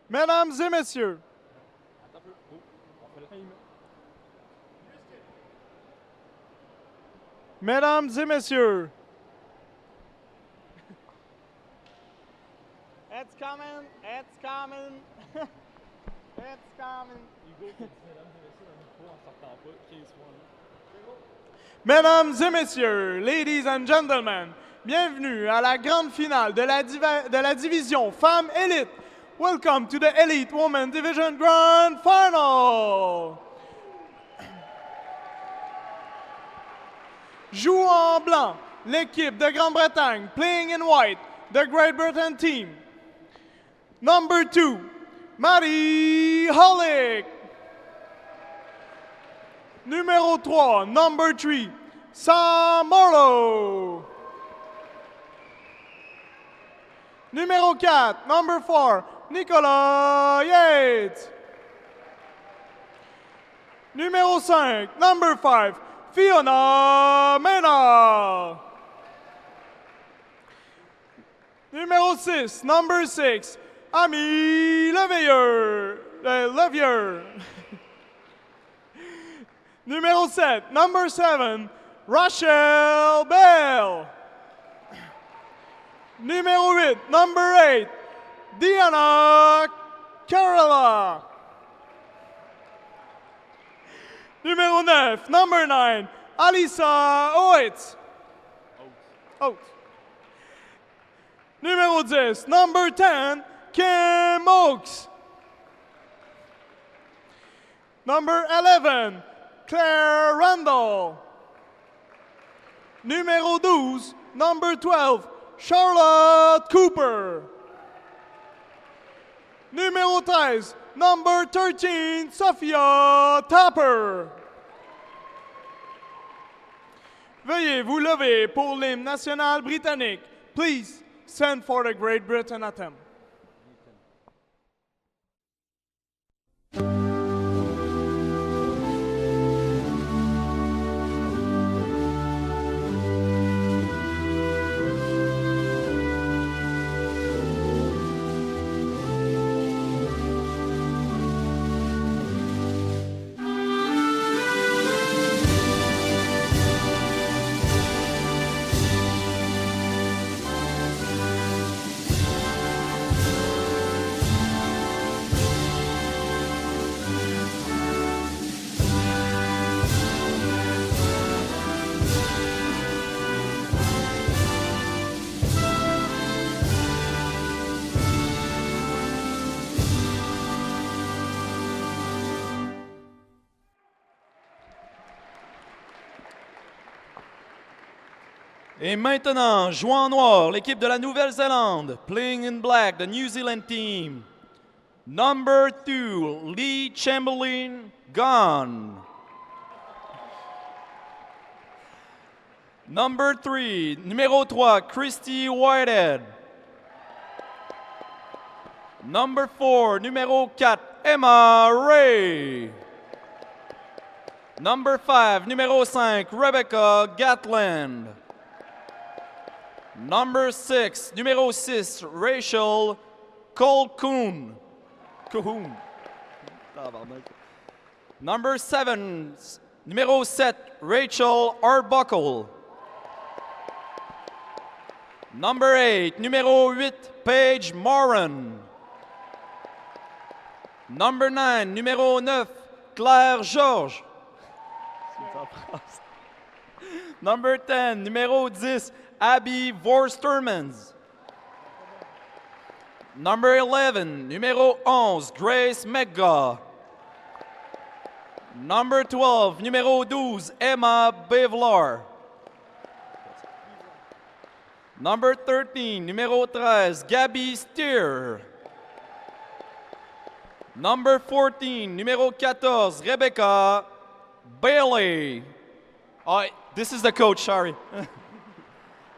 Mesdames et messieurs, mesdames et messieurs, it's coming, it's coming, it's coming. Mesdames et messieurs, ladies and gentlemen, bienvenue à la grande finale de la division Femmes Élite. Welcome to the Elite Women Division Grand Final. Joue en blanc, l'équipe de Grande-Bretagne, playing in white, the Great Britain team. Number 2, Marie Hollick. Numéro 3, number 3, Sam Morrow. Numéro 4, number 4, Nicolas Yates. Numéro 5, number 5, Fiona Mena. Numéro 6, number 6, Ami Levier. Numéro 7, number 7, Rachel Bell. Numéro 8, number 8, Diana Carola. Numéro 9, number 9, Alisa Oates. Numéro 10, number 10, Kim Oakes. Number 11, Claire Randall. Numéro 12, number 12, Charlotte Cooper. Numéro 13, number 13, Sophia Tapper. Veuillez vous lever pour l'hymne national britannique. Please stand for the Great Britain anthem. Et maintenant, jouant en noir, l'équipe de la Nouvelle-Zélande, playing in black, the New Zealand team. Number 2, Lee Chamberlain, gone. Number 3, numéro 3, Christy Whitehead. Number 4, numéro 4, Emma Ray. Number 5, numéro 5, Rebecca Gatland. Number 6, numéro 6, Rachel Colquhoun. Number 7, numéro 7, Rachel Arbuckle. Number 8, numéro 8, Paige Moran. Number 9, numéro 9, Claire Georges. Number 10, numéro 10, Abby Vorstermans. Number 11, numéro 11, Grace McGaw. Number 12, numéro 12, Emma Bevlar. Number 13, numéro 13, Gabby Steer. Number 14, numéro 14, Rebecca Bailey. Oh, this is the coach, sorry.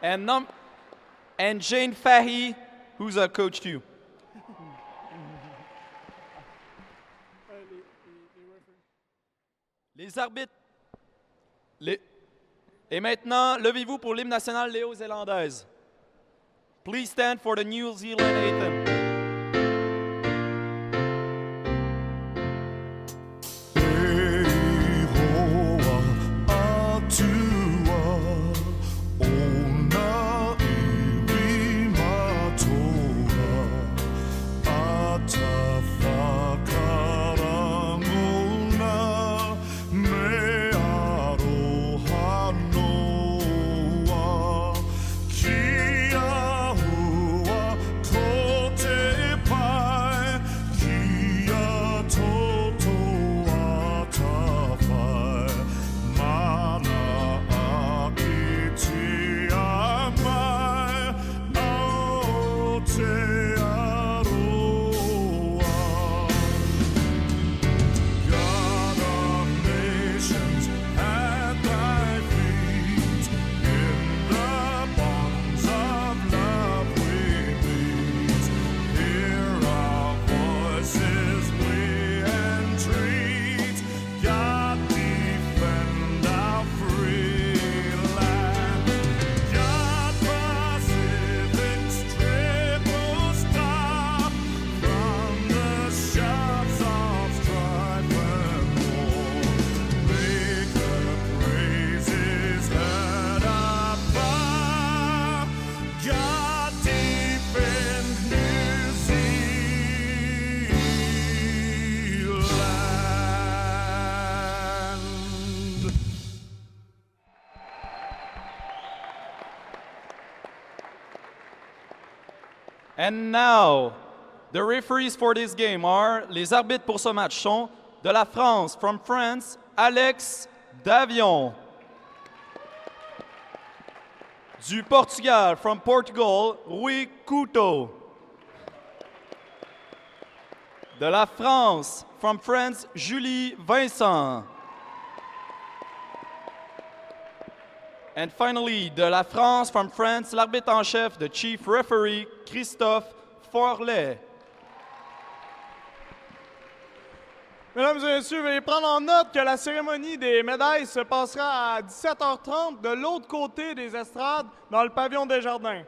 And Jane Fahey, who's a coach too. Les arbitres. Et maintenant, levez-vous pour l'hymne national néo-zélandaise. Please stand for the New Zealand anthem. And now, the referees for this game are, les arbitres pour ce match sont, de la France, from France, Alex Davion. Du Portugal, from Portugal, Rui Couto. De la France, from France, Julie Vincent. And finally, de la France, from France, l'arbitre en chef, the chief referee, Christophe Forlet. Mesdames et messieurs, veuillez prendre en note que la cérémonie des médailles se passera à 17h30 de l'autre côté des estrades, dans le pavillon des Jardins.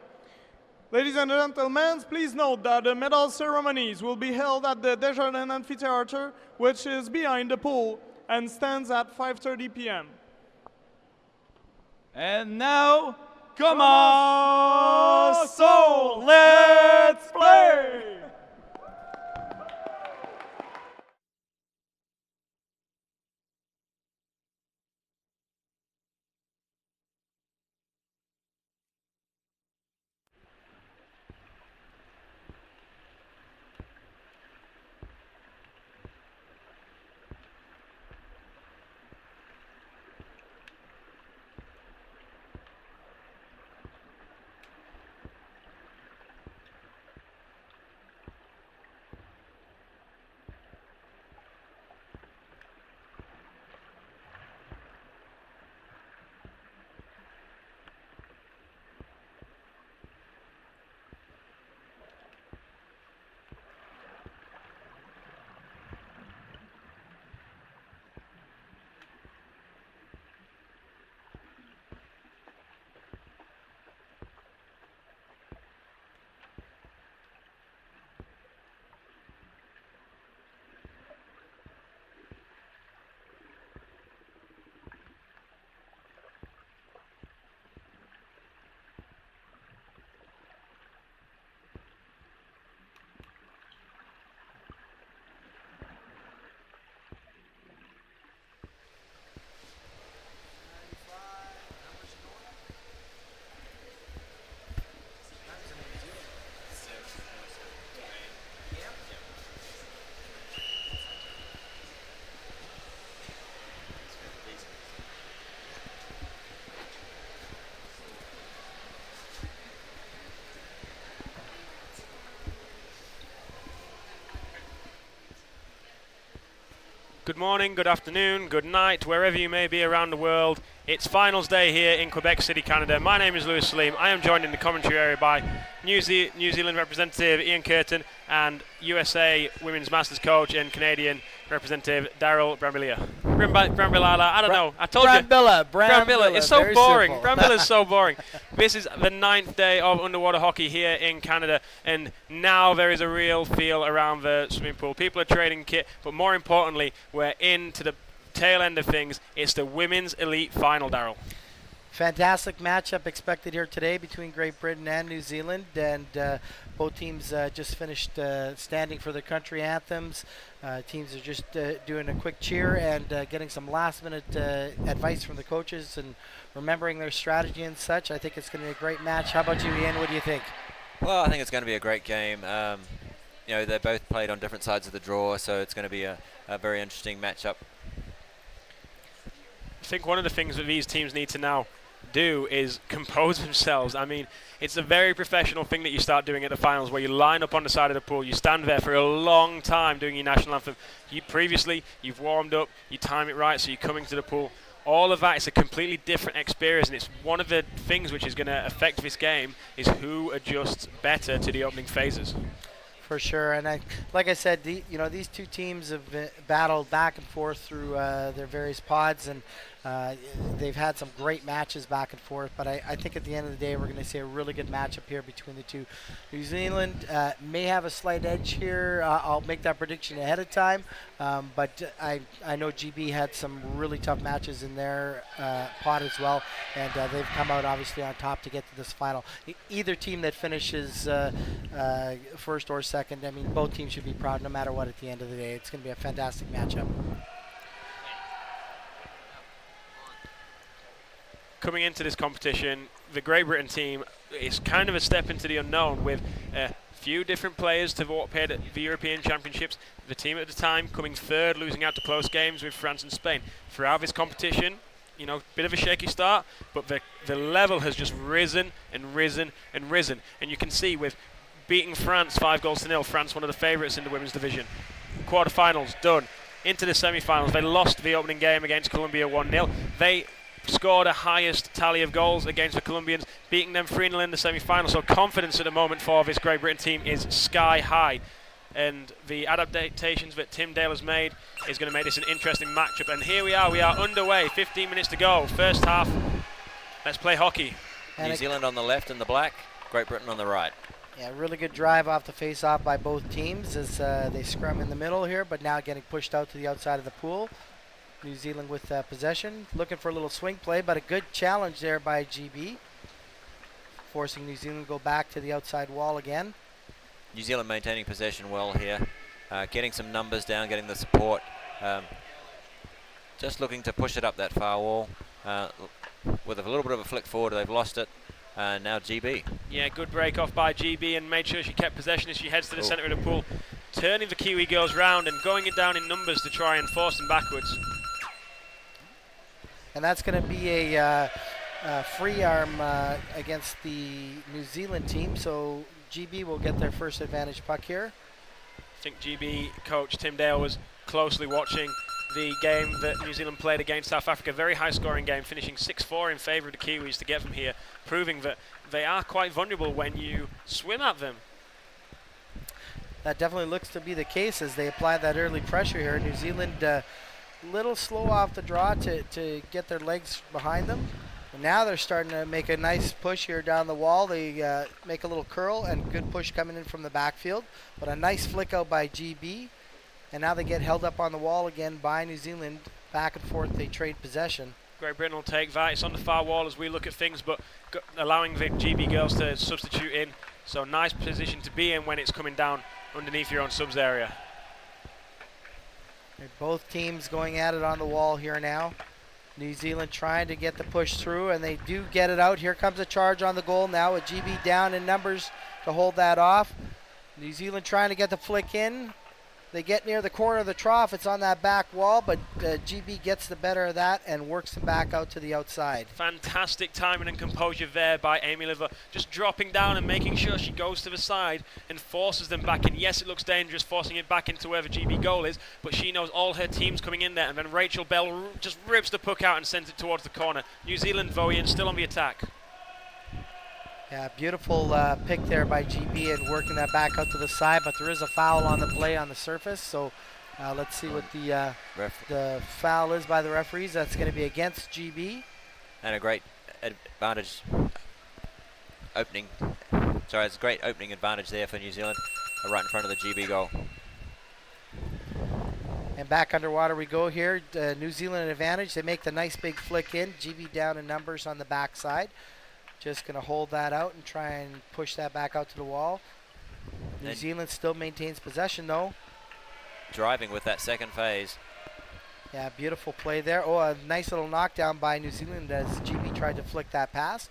Ladies and gentlemen, please note that the medal ceremonies will be held at the Desjardins Amphitheater, which is behind the pool and stands at 5:30 p.m. And now, come on, so let's play! Good morning, good afternoon, good night, wherever you may be around the world. It's finals day here in Quebec City, Canada. My name is Lewis Salim. I am joined in the commentary area by New Zealand representative Ian Curtin and USA Women's Masters coach and Canadian representative Daryl Brambilala. I don't know. I told Brambilla, you. Brambilla. It's so very boring. simple. Brambilla is so boring. This is the 9th day of underwater hockey here in Canada, and now there is a real feel around the swimming pool. People are trading kit, but more importantly, we're into the tail end of things. It's the women's elite final, Daryl. Fantastic matchup expected here today between Great Britain and New Zealand, and both teams just finished standing for their country anthems. Teams are just doing a quick cheer and getting some last-minute advice from the coaches and remembering their strategy and such. I think it's going to be a great match. How about you, Ian? What do you think? Well, I think it's going to be a great game. You know, they both played on different sides of the draw, so it's going to be a very interesting matchup. I think one of the things that these teams need to now do is compose themselves. I mean, it's a very professional thing that you start doing at the finals, where you line up on the side of the pool, you stand there for a long time doing your national anthem. You've warmed up, you time it right, so you're coming to the pool. All of that is a completely different experience, and it's one of the things which is going to affect this game is who adjusts better to the opening phases. For sure, and like I said, these two teams have battled back and forth through their various pods, and they've had some great matches back and forth. But I think at the end of the day, we're going to see a really good matchup here between the two. New Zealand may have a slight edge here. I'll make that prediction ahead of time, but I know GB had some really tough matches in their pod as well, and they've come out obviously on top to get to this final. Either team that finishes first or second, I mean, both teams should be proud no matter what at the end of the day. It's going to be a fantastic matchup. Coming into this competition, the Great Britain team is kind of a step into the unknown with a few different players to what appeared at the European Championships. The team at the time coming third, losing out to close games with France and Spain. Throughout this competition, you know, bit of a shaky start, but the level has just risen and risen and risen. And you can see with beating France 5-0, France one of the favourites in the women's division. Quarterfinals done. Into the semi-finals, they lost the opening game against Colombia 1-0. They scored a highest tally of goals against the Colombians, beating them 3-0 in the semi-final. So confidence at the moment for this Great Britain team is sky high. And the adaptations that Tim Dale has made is going to make this an interesting matchup. And here we are underway, 15 minutes to go, first half. Let's play hockey. New Zealand on the left in the black, Great Britain on the right. Yeah, really good drive off the face-off by both teams as they scrum in the middle here, but now getting pushed out to the outside of the pool. New Zealand with possession, looking for a little swing play, but a good challenge there by GB, forcing New Zealand to go back to the outside wall again. New Zealand maintaining possession well here, getting some numbers down, getting the support, just looking to push it up that far wall. With a little bit of a flick forward, they've lost it. Now GB. Yeah, good break off by GB and made sure she kept possession as she heads to the centre of the pool, turning the Kiwi girls round and going it down in numbers to try and force them backwards. And that's going to be a free arm against the New Zealand team, so GB will get their first advantage puck here. I think GB coach Tim Dale was closely watching the game that New Zealand played against South Africa. Very high scoring game, finishing 6-4 in favour of the Kiwis to get them here, proving that they are quite vulnerable when you swim at them. That definitely looks to be the case as they apply that early pressure here. New Zealand little slow off the draw to get their legs behind them. And now they're starting to make a nice push here down the wall. They make a little curl and good push coming in from the backfield, but a nice flick out by GB. And now they get held up on the wall again by New Zealand. Back and forth, they trade possession. Great Britain will take that. It's on the far wall as we look at things, but allowing the GB girls to substitute in. So nice position to be in when it's coming down underneath your own subs area. Both teams going at it on the wall here now. New Zealand trying to get the push through, and they do get it out. Here comes a charge on the goal now with GB down in numbers to hold that off. New Zealand trying to get the flick in. They get near the corner of the trough. It's on that back wall, but GB gets the better of that and works them back out to the outside. Fantastic timing and composure there by Amy Liver, just dropping down and making sure she goes to the side and forces them back in. Yes, it looks dangerous forcing it back into where the GB goal is, but she knows all her team's coming in there, and then Rachel Bell just rips the puck out and sends it towards the corner. New Zealand, Voian, still on the attack. Yeah, beautiful pick there by GB and working that back out to the side, but there is a foul on the play on the surface, so Let's see what the foul is by the referees. That's going to be against GB. And a great advantage opening. Sorry, it's a great opening advantage there for New Zealand, right in front of the GB goal. And back underwater we go here. New Zealand advantage. They make the nice big flick in. GB down in numbers on the backside. Just going to hold that out and try and push that back out to the wall. New Zealand still maintains possession though. Driving with that second phase. Yeah, beautiful play there. Oh, a nice little knockdown by New Zealand as GB tried to flick that past.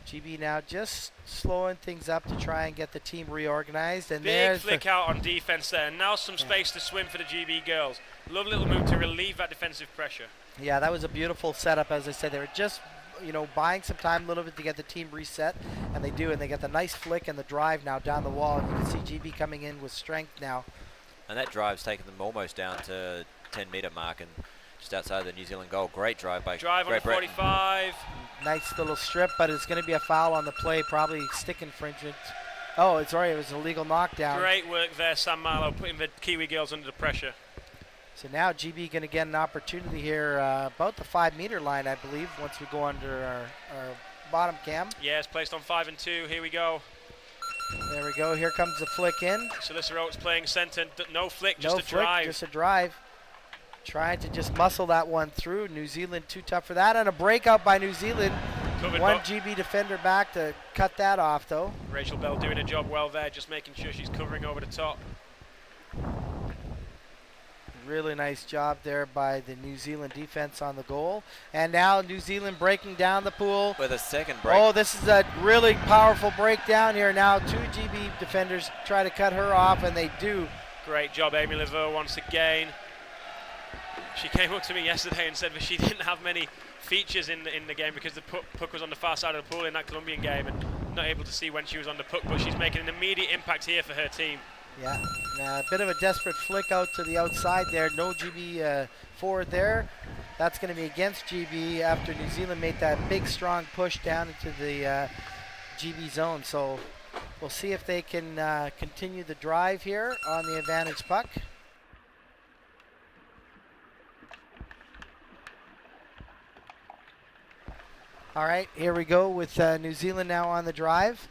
GB now just slowing things up to try and get the team reorganized. And big flick out on defense there. Now some space to swim for the GB girls. Lovely little move to relieve that defensive pressure. Yeah, that was a beautiful setup. As I said, they were just buying some time a little bit to get the team reset, and they do, and they get the nice flick and the drive now down the wall. And you can see GB coming in with strength now. And that drive's taken them almost down to 10-meter mark and just outside the New Zealand goal. Great drive by Drive on the 45. Nice little strip, but it's going to be a foul on the play, probably stick infringement. Oh, it's right, it was an illegal knockdown. Great work there, Sam Marlowe, putting the Kiwi girls under the pressure. So now GB going to get an opportunity here about the 5-meter line, I believe, once we go under our bottom cam. Yeah, it's placed on 5 and 2. Here we go. There we go. Here comes the flick in. Alyssa Oates playing centre. No flick, just no a flick, drive. Just a drive. Trying to just muscle that one through. New Zealand too tough for that. And a breakout by New Zealand. One GB defender back to cut that off, though. Rachel Bell doing a job well there, just making sure she's covering over the top. Really nice job there by the New Zealand defense on the goal. And now New Zealand breaking down the pool. With a second break. Oh, this is a really powerful breakdown here. Now 2 GB defenders try to cut her off, and they do. Great job, Amy Laveau, once again. She came up to me yesterday and said that she didn't have many features in the game because the puck was on the far side of the pool in that Colombian game and not able to see when she was on the puck, but she's making an immediate impact here for her team. Yeah, now a bit of a desperate flick out to the outside there. No GB forward there. That's going to be against GB after New Zealand made that big, strong push down into the GB zone. So we'll see if they can continue the drive here on the advantage puck. All right, here we go with New Zealand now on the drive.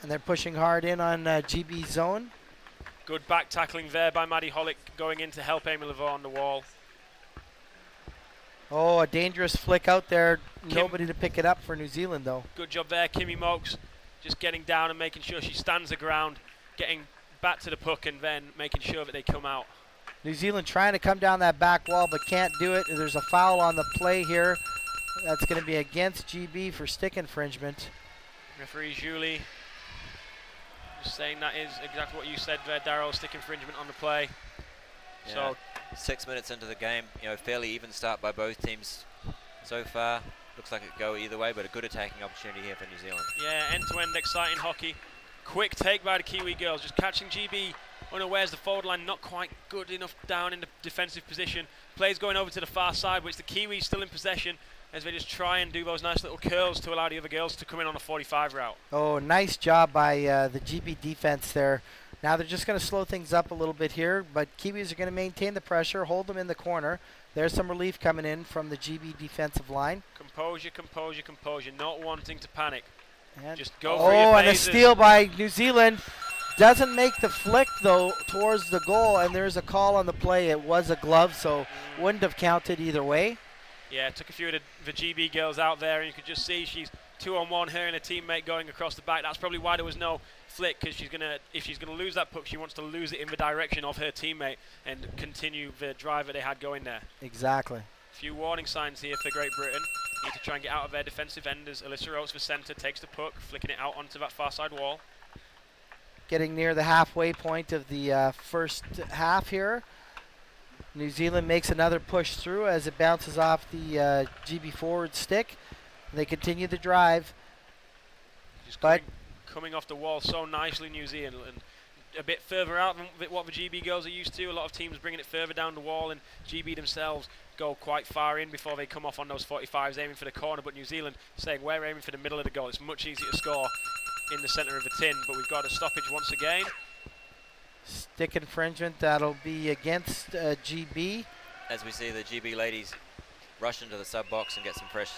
And they're pushing hard in on GB zone. Good back tackling there by Maddie Hollick going in to help Amy Laveau on the wall. Oh, a dangerous flick out there. Nobody to pick it up for New Zealand, though. Good job there, Kimmy Mokes. Just getting down and making sure she stands the ground, getting back to the puck and then making sure that they come out. New Zealand trying to come down that back wall but can't do it. There's a foul on the play here. That's going to be against GB for stick infringement. Referee Julie just saying that is exactly what you said there, Darryl, stick infringement on the play. Yeah. So 6 minutes into the game, fairly even start by both teams so far. Looks like it could go either way, but a good attacking opportunity here for New Zealand. Yeah, end-to-end exciting hockey. Quick take by the Kiwi girls, just catching GB unawares. The forward line not quite good enough down in the defensive position. Plays going over to the far side, which the Kiwis still in possession as they just try and do those nice little curls to allow the other girls to come in on a 45 route. Oh, nice job by the GB defense there. Now they're just going to slow things up a little bit here, but Kiwis are going to maintain the pressure, hold them in the corner. There's some relief coming in from the GB defensive line. Composure, composure, composure, not wanting to panic. And just go for your and a steal by New Zealand. Doesn't make the flick, though, towards the goal, and there's a call on the play. It was a glove, so wouldn't have counted either way. Yeah, took a few of the GB girls out there, and you could just see she's 2-on-1, her and a teammate going across the back. That's probably why there was no flick, because if she's gonna lose that puck, she wants to lose it in the direction of her teammate and continue the drive that they had going there. Exactly. A few warning signs here for Great Britain. Need to try and get out of their defensive end as Alyssa Oates for centre takes the puck, flicking it out onto that far side wall. Getting near the halfway point of the first half here. New Zealand makes another push through as it bounces off the GB forward stick. They continue the drive. Just coming off the wall so nicely, New Zealand, and a bit further out than what the GB girls are used to. A lot of teams bringing it further down the wall, and GB themselves go quite far in before they come off on those 45s, aiming for the corner. But New Zealand saying we're aiming for the middle of the goal. It's much easier to score in the centre of the tin, but we've got a stoppage once again. Stick infringement, that'll be against GB. As we see the GB ladies rush into the sub box and get some fresh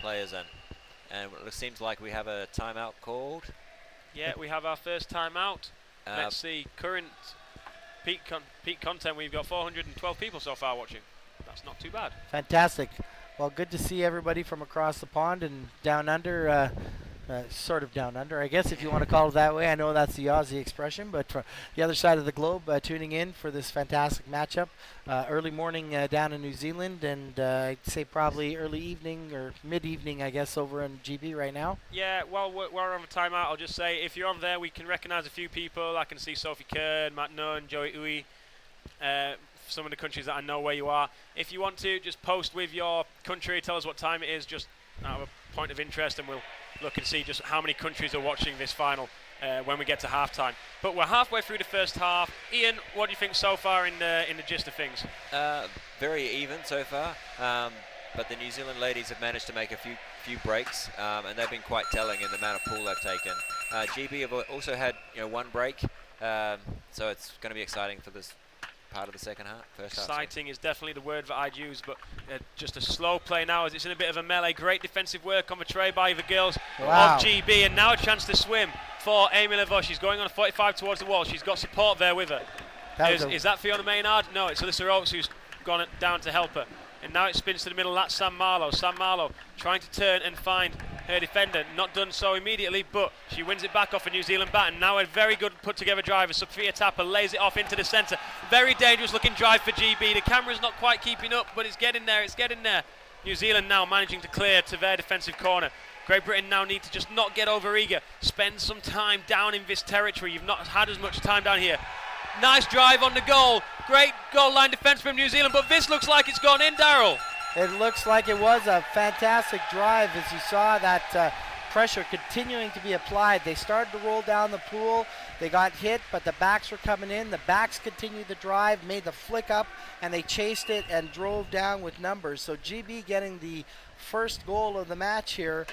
players in. And it seems like we have a timeout called. Yeah, we have our first timeout. Let's see, current peak content, we've got 412 people so far watching. That's not too bad. Fantastic. Well, good to see everybody from across the pond and down under, sort of down under, I guess, if you want to call it that way. I know that's the Aussie expression, but from the other side of the globe, tuning in for this fantastic matchup. Early morning down in New Zealand, and I'd say probably early evening or mid-evening, I guess, over in GB right now. Yeah, while we're on the timeout, I'll just say, if you're on there, we can recognize a few people. I can see Sophie Kern, Matt Nunn, Joey Uy, some of the countries that I know where you are. If you want to, just post with your country, tell us what time it is, just out of a point of interest, and we'll look and see just how many countries are watching this final when we get to halftime. But we're halfway through the first half. Ian, what do you think so far in the gist of things? Very even so far, but the New Zealand ladies have managed to make a few breaks, and they've been quite telling in the amount of pool they've taken. GB have also had one break, so it's going to be exciting for this part of the second half. Exciting is definitely the word that I'd use, but just a slow play now as it's in a bit of a melee. Great defensive work on the tray by the girls of GB, and now a chance to swim for Amy Laveau. She's going on a 45 towards the wall. She's got support there with her. Is that Fiona Maynard? No, it's Alyssa Oates who's gone down to help her. And now it spins to the middle. That's Sam Marlowe. Sam Marlowe trying to turn and find her defender. Not done so immediately, but she wins it back off a New Zealand bat. And now a very good put-together driver. Sophia Tapper lays it off into the centre. Very dangerous-looking drive for GB. The camera's not quite keeping up, but it's getting there. It's getting there. New Zealand now managing to clear to their defensive corner. Great Britain now need to just not get over-eager. Spend some time down in this territory. You've not had as much time down here. Nice drive on the goal. Great goal line defence from New Zealand, but this looks like it's gone in, Daryl. It looks like it was a fantastic drive as you saw that pressure continuing to be applied. They started to roll down the pool. They got hit, but the backs were coming in. The backs continued the drive, made the flick up, and they chased it and drove down with numbers. So GB getting the first goal of the match here.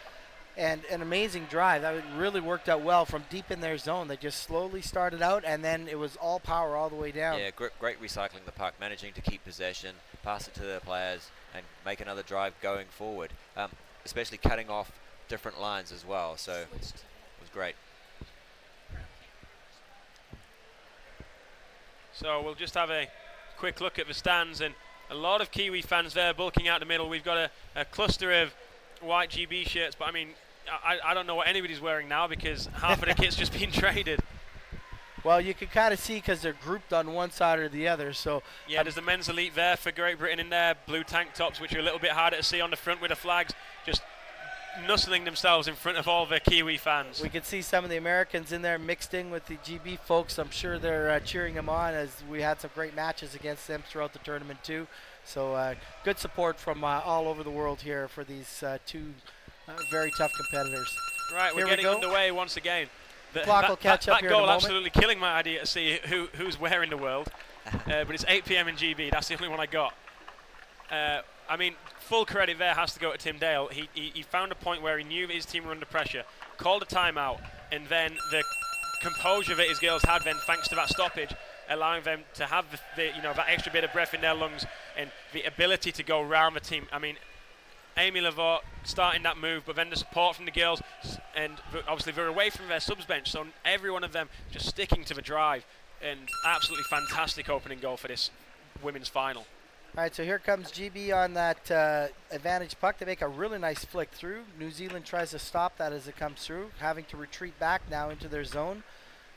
And an amazing drive. That really worked out well from deep in their zone. They just slowly started out, and then it was all power all the way down. Yeah, great recycling the puck, managing to keep possession, pass it to their players, and make another drive going forward, especially cutting off different lines as well. So it was great. So we'll just have a quick look at the stands, and a lot of Kiwi fans there bulking out the middle. We've got a cluster of white GB shirts, but I mean, I don't know what anybody's wearing now because half of the kit's just been traded. Well, you can kind of see because they're grouped on one side or the other. So yeah, there's the men's elite there for Great Britain in their blue tank tops, which are a little bit harder to see on the front with the flags, just nuzzling themselves in front of all the Kiwi fans. We can see some of the Americans in there mixed in with the GB folks. I'm sure they're cheering them on as we had some great matches against them throughout the tournament too. So good support from all over the world here for these two very tough competitors. Right, we're getting underway once again. Clock will catch up here in a moment. That goal absolutely killing my idea to see who's where in the world. But it's 8 p.m. in GB. That's the only one I got. I mean, full credit there has to go to Tim Dale. He found a point where he knew his team were under pressure, called a timeout, and then the composure that his girls had then, thanks to that stoppage, allowing them to have that extra bit of breath in their lungs and the ability to go round the team. I mean, Amy Laveau starting that move, but then the support from the girls, and obviously they're away from their subs bench, so every one of them just sticking to the drive, and absolutely fantastic opening goal for this women's final. All right, so here comes GB on that advantage puck. They make a really nice flick through. New Zealand tries to stop that as it comes through, having to retreat back now into their zone.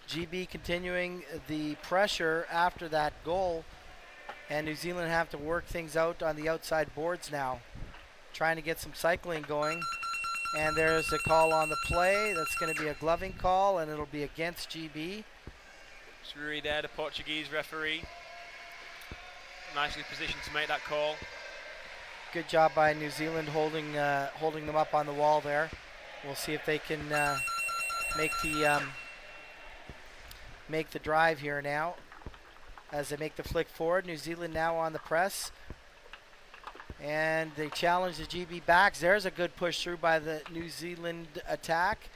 GB continuing the pressure after that goal, and New Zealand have to work things out on the outside boards now, trying to get some cycling going. And there's a call on the play. That's going to be a gloving call, and it'll be against GB. Rui there, the Portuguese referee, nicely positioned to make that call. Good job by New Zealand holding them up on the wall there. We'll see if they can make the drive here now as they make the flick forward. New Zealand now on the press, and they challenge the GB backs. There's a good push through by the New Zealand attack.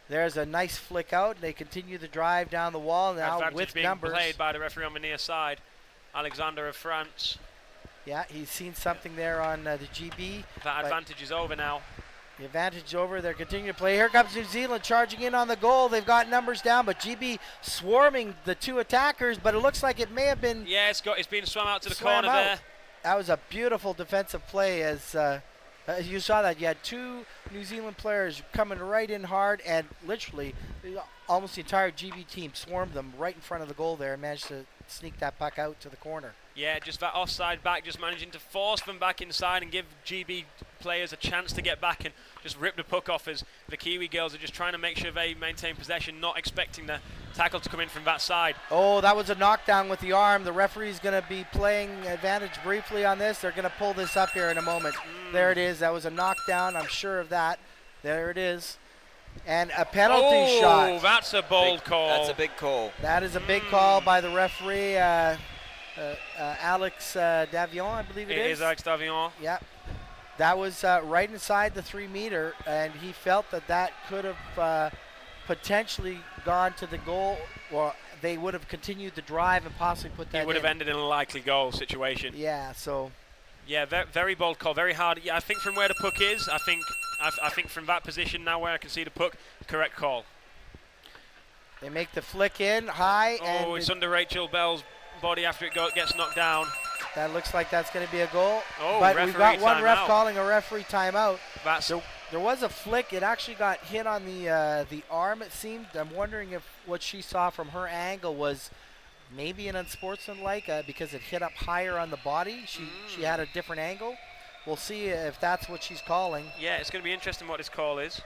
There's a nice flick out. They continue the drive down the wall now Advantage with being numbers. played by the referee on the near side, Alexander of France. Yeah, he's seen something there on the GB. That advantage is over now. The advantage is over. They're continuing to play. Here comes New Zealand charging in on the goal. They've got numbers down, but GB swarming the two attackers, but it looks like it may have been... Yeah, it's been swum out to the swam corner out. there. That was a beautiful defensive play as you saw that. You had two New Zealand players coming right in hard, and literally almost the entire GB team swarmed them right in front of the goal there and managed to sneak that puck out to the corner. Yeah, just that offside back, just managing to force them back inside and give GB players a chance to get back and just rip the puck off as the Kiwi girls are just trying to make sure they maintain possession, not expecting the tackle to come in from that side. Oh, that was a knockdown with the arm. The referee's going to be playing advantage briefly on this. They're going to pull this up here in a moment. There it is. That was a knockdown. I'm sure of that. There it is. And a penalty shot. Oh, that's a bold call. That's a big call. That is a big call by the referee, Alex Davion, I believe it is. It is Alex Davion. Yeah. That was right inside the 3 meter, and he felt that could have potentially gone to the goal, or they would have continued the drive and possibly put that in. It would have ended in a likely goal situation. Yeah, so. Yeah, very bold call, very hard. Yeah, I think from where the puck is, I think from that position now where I can see the puck, correct call. They make the flick in high. Oh, it's under Rachel Bell's body after it gets knocked down. That looks like that's going to be a goal. Oh, but we've got one ref timeout. calling a referee timeout. That's There was a flick. It actually got hit on the arm, it seemed. I'm wondering if what she saw from her angle was maybe an unsportsmanlike because it hit up higher on the body. She had a different angle. We'll see if that's what she's calling. Yeah, it's going to be interesting what this call is.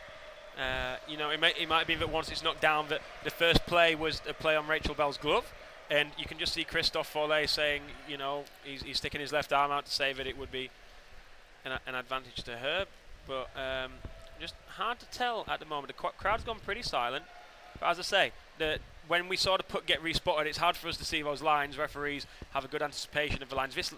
You know, it might be that once it's knocked down that the first play was a play on Rachel Bell's glove. And you can just see Christophe Follet saying, you know, he's sticking his left arm out to say that it would be an advantage to her. But just hard to tell at the moment. The crowd's gone pretty silent. But as I say, when we saw the puck get respotted, it's hard for us to see those lines. Referees have a good anticipation of the lines. This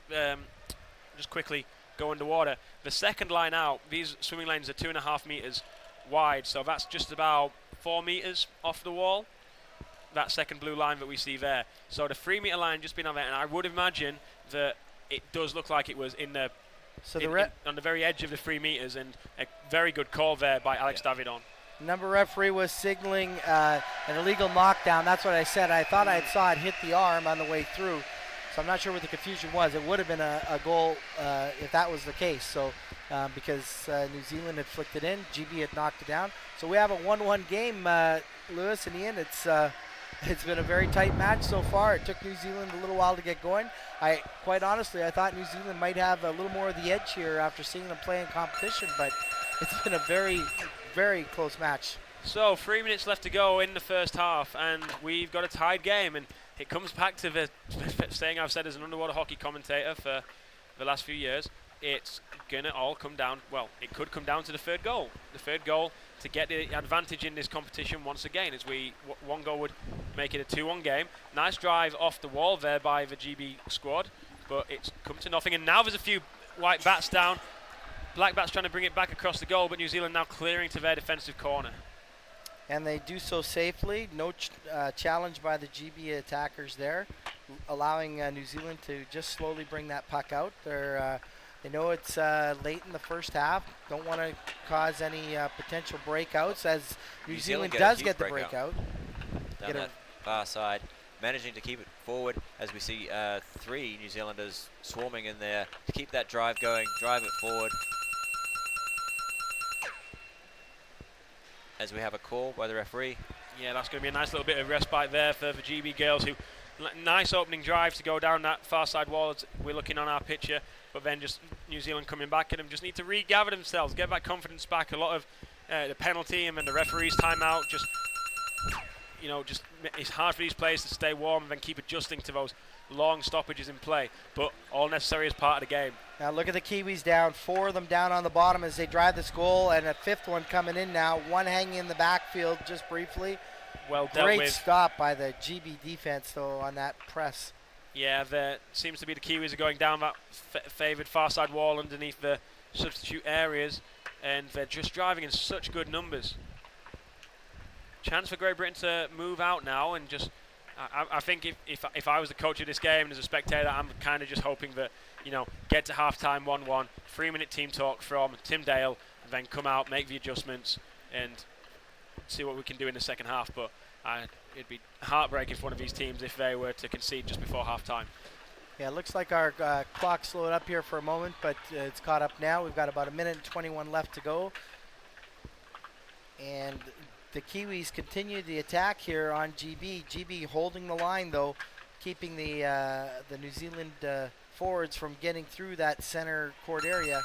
just quickly go underwater. The second line out, these swimming lanes are 2.5 meters wide. So that's just about 4 meters off the wall. That second blue line that we see there. So the 3 meter line just been on there, and I would imagine that it does look like it was in the on the very edge of the 3 meters, and a very good call there by Alex Davidon. Number referee was signaling an illegal knockdown. That's what I said. I thought I saw it hit the arm on the way through, so I'm not sure what the confusion was. It would have been a goal if that was the case. So because New Zealand had flicked it in, GB had knocked it down. So we have a 1-1 game, Lewis and Ian. It's been a very tight match so far. It took New Zealand a little while to get going. Quite honestly, I thought New Zealand might have a little more of the edge here after seeing them play in competition, but it's been a very, very close match. So 3 minutes left to go in the first half, and we've got a tied game, and it comes back to the saying I've said as an underwater hockey commentator for the last few years. It's gonna all come down, well, it could come down to the third goal. The third goal to get the advantage in this competition once again, as one goal would make it a 2-1 game. Nice drive off the wall there by the GB squad, but it's come to nothing, and now there's a few white bats down. Black bats trying to bring it back across the goal, but New Zealand now clearing to their defensive corner. And they do so safely. No challenge by the GB attackers there, allowing New Zealand to just slowly bring that puck out. They know it's late in the first half. Don't want to cause any potential breakouts, as New Zealand does get the breakout. Down that far side, managing to keep it forward as we see 3 New Zealanders swarming in there to keep that drive going, drive it forward. As we have a call by the referee. Yeah, that's going to be a nice little bit of respite there for the GB girls, who nice opening drive to go down that far side wall as we're looking on our picture, but then just New Zealand coming back at them, just need to regather themselves, get that confidence back. A lot of the penalty and then the referee's timeout, just it's hard for these players to stay warm and then keep adjusting to those long stoppages in play, but all necessary as part of the game. Now look at the Kiwis down, 4 of them down on the bottom as they drive this goal, and a 5th one coming in now, one hanging in the backfield just briefly. Well dealt with. Great stop by the GB defense though on that press. Yeah, there seems to be the Kiwis are going down that favoured far side wall underneath the substitute areas, and they're just driving in such good numbers. chance for Great Britain to move out now, and just I think if I was the coach of this game and as a spectator, I'm kind of just hoping that, get to halftime 1-1, 3-minute team talk from Tim Dale, and then come out, make the adjustments, and see what we can do in the second half. But it'd be heartbreaking for one of these teams if they were to concede just before halftime. Yeah, it looks like our clock slowed up here for a moment, but it's caught up now. We've got about 1:21 left to go. And the Kiwis continue the attack here on GB. GB holding the line, though, keeping the New Zealand forwards from getting through that center court area,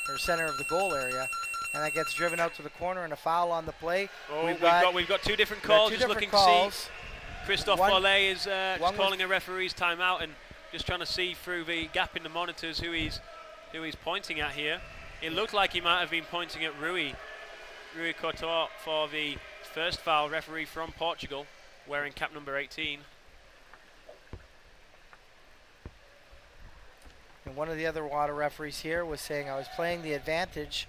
or center of the goal area. And that gets driven out to the corner, and a foul on the play. Oh, we've got two different calls. Two just different looking calls. to see. Christophe Follet is just calling a referee's timeout and just trying to see through the gap in the monitors who he's pointing at here. It looked like he might have been pointing at Rui Couture for the first foul. Referee from Portugal, wearing cap number 18. And one of the other water referees here was saying I was playing the advantage,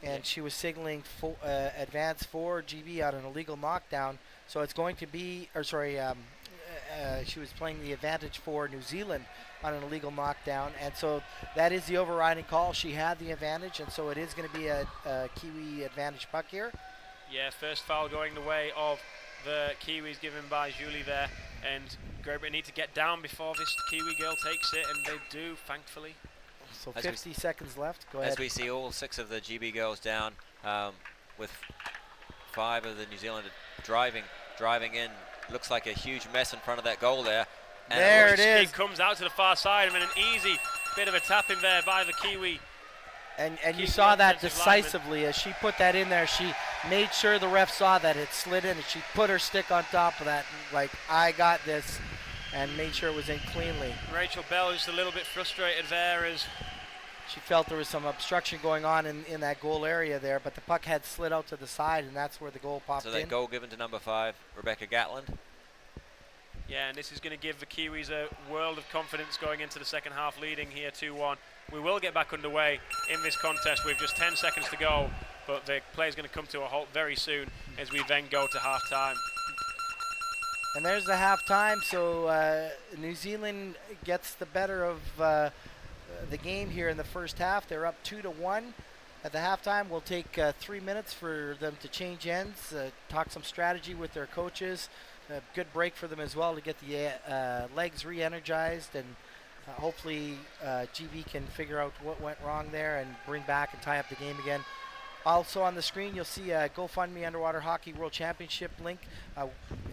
and she was signaling advance for GB on an illegal knockdown. So it's going to be, she was playing the advantage for New Zealand on an illegal knockdown, and so that is the overriding call. She had the advantage, and so it is going to be a Kiwi advantage puck here. Yeah, first foul going the way of the Kiwis given by Julie there, and Great Britain need to get down before this Kiwi girl takes it, and they do, thankfully. So 50 seconds left. Go ahead. As we see all 6 of the GB girls down, with 5 of the New Zealand driving in. Looks like a huge mess in front of that goal there. And there it is. It comes out to the far side, and then an easy bit of a tap in there by the Kiwi. And you saw that decisively as she put that in there. She made sure the ref saw that it slid in, and she put her stick on top of that, like, I got this, and made sure it was in cleanly. Rachel Bell is a little bit frustrated there as she felt there was some obstruction going on in that goal area there, but the puck had slid out to the side, and that's where the goal popped in. So that goal given to number 5, Rebecca Gatland. Yeah, and this is going to give the Kiwis a world of confidence going into the second half, leading here 2-1. We will get back underway in this contest with just 10 seconds to go, but the play is going to come to a halt very soon as we then go to half-time. And there's the half-time, so New Zealand gets the better of the game here in the first half. They're up 2-1. At the halftime, we'll take 3 minutes for them to change ends, talk some strategy with their coaches. A good break for them as well to get the legs re-energized, and hopefully GB can figure out what went wrong there and bring back and tie up the game again. Also on the screen, you'll see a GoFundMe Underwater Hockey World Championship link.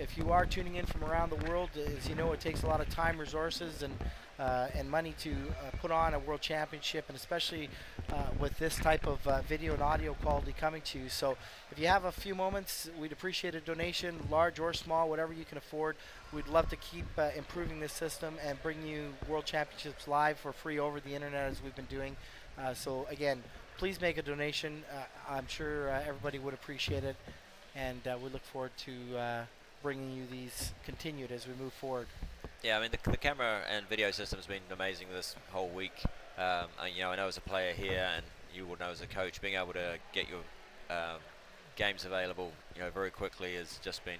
If you are tuning in from around the world, as you know, it takes a lot of time, resources, and money to put on a World Championship, and especially with this type of video and audio quality coming to you. So if you have a few moments, we'd appreciate a donation, large or small, whatever you can afford. We'd love to keep improving this system and bring you World Championships live for free over the internet as we've been doing. So again, please make a donation. I'm sure everybody would appreciate it, and we look forward to bringing you these continued as we move forward. Yeah, I mean, the camera and video system has been amazing this whole week. I know as a player here, and you will know as a coach, being able to get your games available, very quickly has just been,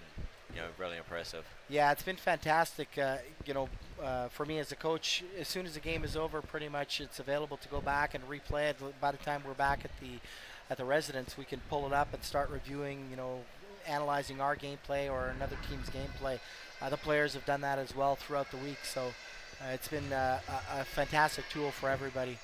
really impressive. Yeah, it's been fantastic. For me as a coach, as soon as the game is over, pretty much it's available to go back and replay it. By the time we're back at the residence, we can pull it up and start reviewing, analyzing our gameplay or another team's gameplay. The players have done that as well throughout the week, so it's been a fantastic tool for everybody.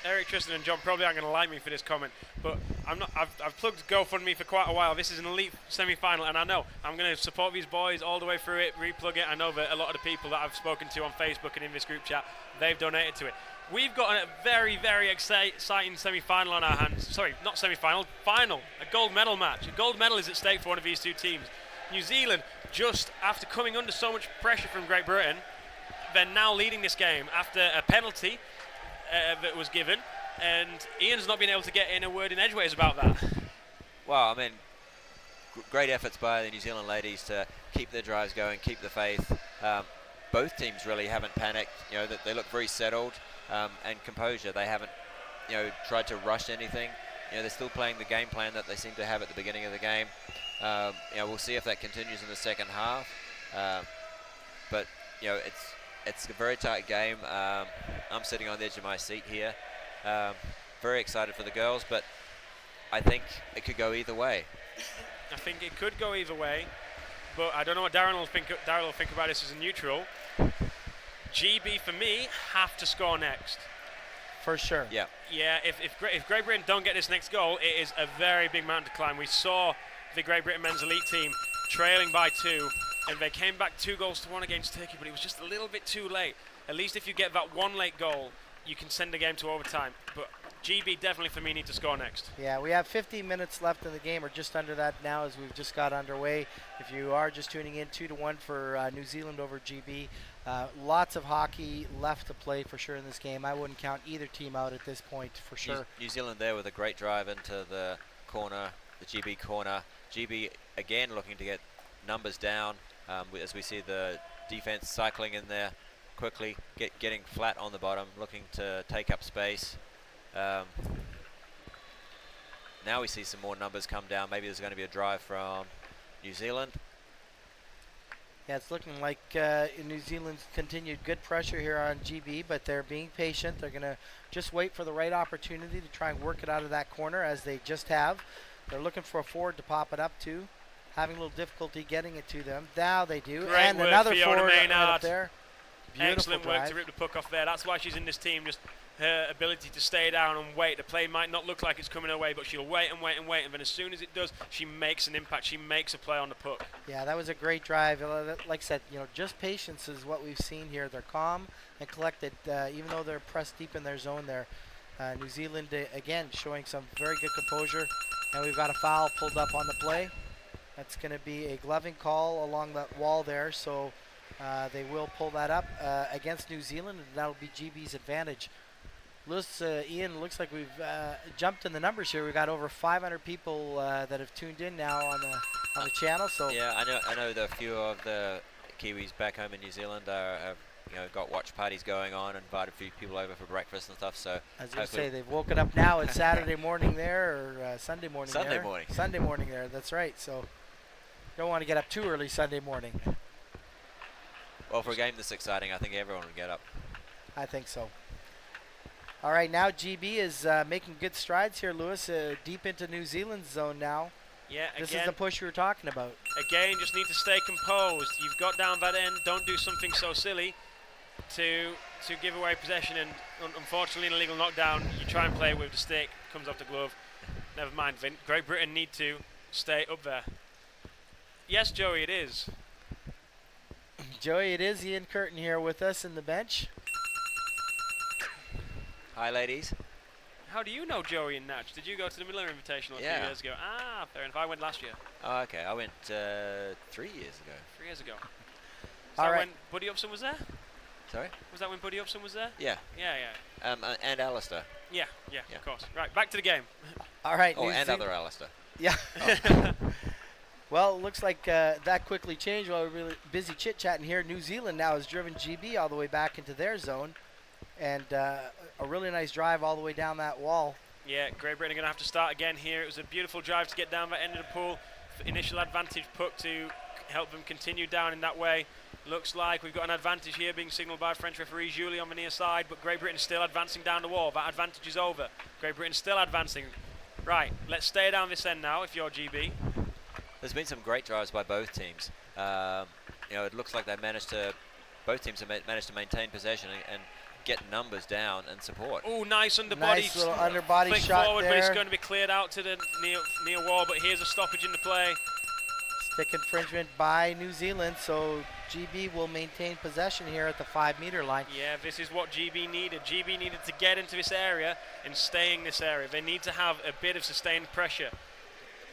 Eric, Tristan, and John probably aren't going to like me for this comment, but I've plugged GoFundMe for quite a while. This is an elite semi-final, and I know I'm going to support these boys all the way through it, replug it. I know that a lot of the people that I've spoken to on Facebook and in this group chat, they've donated to it. We've got a very, very exciting semi-final on our hands. Sorry, not semi-final, final. A gold medal match. A gold medal is at stake for one of these two teams. New Zealand, just after coming under so much pressure from Great Britain, they're now leading this game after a penalty that was given, and Ian's not been able to get in a word in edgeways about that. Well, I mean, great efforts by the New Zealand ladies to keep their drives going, keep the faith. Both teams really haven't panicked. That they look very settled and composure. They haven't, tried to rush anything. they're still playing the game plan that they seem to have at the beginning of the game. We'll see if that continues in the second half. But it's a very tight game. I'm sitting on the edge of my seat here. Very excited for the girls, but I think it could go either way. I think it could go either way, but I don't know what Darren will think about this as a neutral. GB, for me, have to score next. For sure. Yeah. Yeah, if Great Britain don't get this next goal, it is a very big mountain to climb. We saw the Great Britain men's elite team trailing by 2, and they came back 2-1 against Turkey, but it was just a little bit too late. At least if you get that one late goal, you can send the game to overtime. But GB definitely, for me, need to score next. Yeah, we have 15 minutes left in the game, or just under that now as we've just got underway. If you are just tuning in, 2-1 for New Zealand over GB. Lots of hockey left to play for sure in this game. I wouldn't count either team out at this point for sure. New Zealand there with a great drive into the corner, the GB corner. GB again looking to get numbers down as we see the defense cycling in there quickly, getting flat on the bottom, looking to take up space. Now we see some more numbers come down. Maybe there's going to be a drive from New Zealand. Yeah, it's looking like New Zealand's continued good pressure here on GB, but they're being patient. They're going to just wait for the right opportunity to try and work it out of that corner, as they just have. They're looking for a forward to pop it up to, having a little difficulty getting it to them. Now they do. Great and work, another Fiona forward Maynard. right up there. Beautiful Excellent work drive. to rip the puck off there. That's why she's in this team. Just her ability to stay down and wait. The play might not look like it's coming her way, but she'll wait and wait and wait. And then as soon as it does, she makes an impact. She makes a play on the puck. Yeah, that was a great drive. Like I said, just patience is what we've seen here. They're calm and collected, even though they're pressed deep in their zone there. New Zealand, again, showing some very good composure. And we've got a foul pulled up on the play. That's going to be a gloving call along that wall there. So they will pull that up against New Zealand, and that'll be GB's advantage. Lewis, Ian, looks like we've jumped in the numbers here. We've got over 500 people that have tuned in now on the channel. So yeah, I know that a few of the Kiwis back home in New Zealand have got watch parties going on, and invited a few people over for breakfast and stuff. So I was going to say, they've woken up now. It's Saturday morning there, or Sunday morning there. Sunday morning. Sunday morning there, that's right. So don't want to get up too early Sunday morning. Well, for a game this exciting, I think everyone will get up. I think so. All right, now GB is making good strides here, Lewis, deep into New Zealand's zone now. Yeah, this is the push you were talking about. Again, just need to stay composed. You've got down that end. Don't do something so silly to give away possession. And unfortunately, in a legal knockdown, you try and play it with the stick. Comes off the glove. Never mind, Vin. Great Britain need to stay up there. Yes, Joey, it is. Joey, it is. Ian Curtin here with us in the bench. Hi, ladies. How do you know Joey and Natch? Did you go to the Miller Invitational a few years ago? Ah, fair enough. I went last year. Oh, okay. I went 3 years ago. 3 years ago. Was All that right. when Buddy Upson was there? Sorry? Was that when Buddy Upson was there? Yeah. Yeah, yeah. And Alistair. Yeah, of course. Right, back to the game. All right. Oh, New and Zealand. other Alistair. Yeah. Well, it looks like that quickly changed while we're really busy chit-chatting here. New Zealand now has driven GB all the way back into their zone. And a really nice drive all the way down that wall. Yeah, Great Britain are going to have to start again here. It was a beautiful drive to get down that end of the pool. Initial advantage puck to help them continue down in that way. Looks like we've got an advantage here being signalled by French referee Julie on the near side, but Great Britain is still advancing down the wall. That advantage is over. Great Britain still advancing. Right, let's stay down this end now if you're GB. There's been some great drives by both teams. It looks like both teams have managed to maintain possession and get numbers down and support. Oh, nice underbody. Nice little underbody flick shot forward, there. but it's going to be cleared out to the near wall, but here's a stoppage in the play. Stick infringement by New Zealand, so GB will maintain possession here at the 5-meter line. Yeah, this is what GB needed. GB needed to get into this area and stay in this area. They need to have a bit of sustained pressure.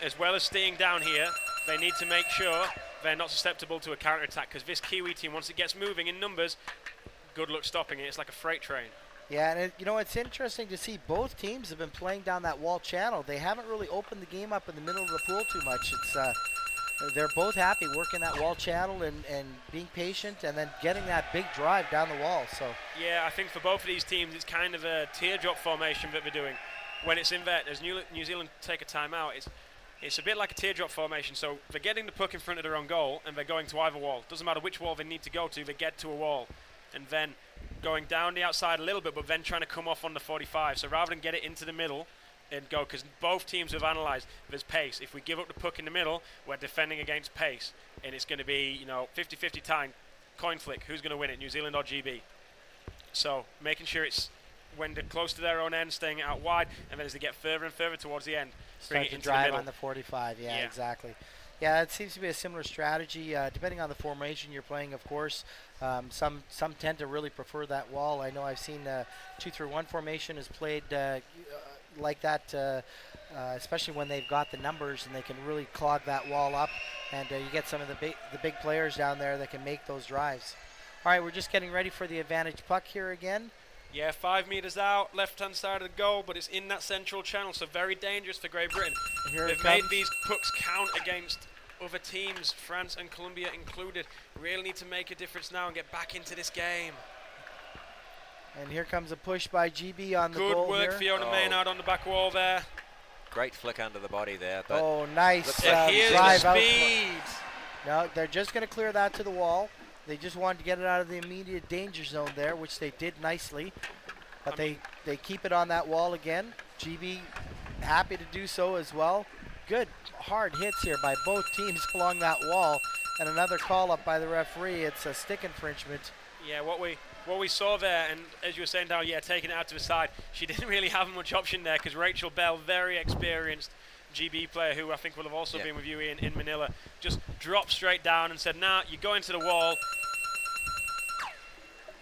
As well as staying down here, they need to make sure they're not susceptible to a counter-attack, because this Kiwi team, once it gets moving in numbers, good luck stopping it. It's like a freight train. Yeah, and it's interesting to see both teams have been playing down that wall channel. They haven't really opened the game up in the middle of the pool too much. They're both happy working that wall channel and being patient and then getting that big drive down the wall. So yeah, I think for both of these teams, it's kind of a teardrop formation that they're doing. when it's in there, as New Zealand take a timeout, it's a bit like a teardrop formation. So they're getting the puck in front of their own goal, and they're going to either wall. Doesn't matter which wall they need to go to, they get to a wall. And then going down the outside a little bit, but then trying to come off on the 45. So rather than get it into the middle and go, because both teams have analysed there's pace. If we give up the puck in the middle, we're defending against pace. And it's going to be, 50-50 time, coin flick. Who's going to win it, New Zealand or GB? So making sure it's when they're close to their own end, staying out wide, and then as they get further and further towards the end, bring Start it to into drive the middle. on the 45. Yeah, exactly. Yeah, it seems to be a similar strategy. Depending on the formation you're playing, of course. Some tend to really prefer that wall. I know I've seen 2-3-1 formation is played like that, especially when they've got the numbers and they can really clog that wall up, and you get some of the big players down there that can make those drives. All right, we're just getting ready for the advantage puck here again. Yeah, 5 meters out, left-hand side of the goal, but it's in that central channel, so very dangerous for Great Britain. They've made these pucks count against other teams, France and Colombia included. Really need to make a difference now and get back into this game. And here comes a push by GB on the goal. Good work, Fiona Maynard on the back wall there. Great flick under the body there. But nice here's drive the out. speed. No, they're just going to clear that to the wall. They just wanted to get it out of the immediate danger zone there, which they did nicely. But they keep it on that wall again. GB happy to do so as well. Good hard hits here by both teams along that wall. And another call up by the referee. It's a stick infringement. Yeah, what we saw there, and as you were saying, Darryl, taking it out to the side, she didn't really have much option there because Rachel Bell, very experienced GB player who I think will have also been with you in Manila, just dropped straight down and said, nah, you go into the wall.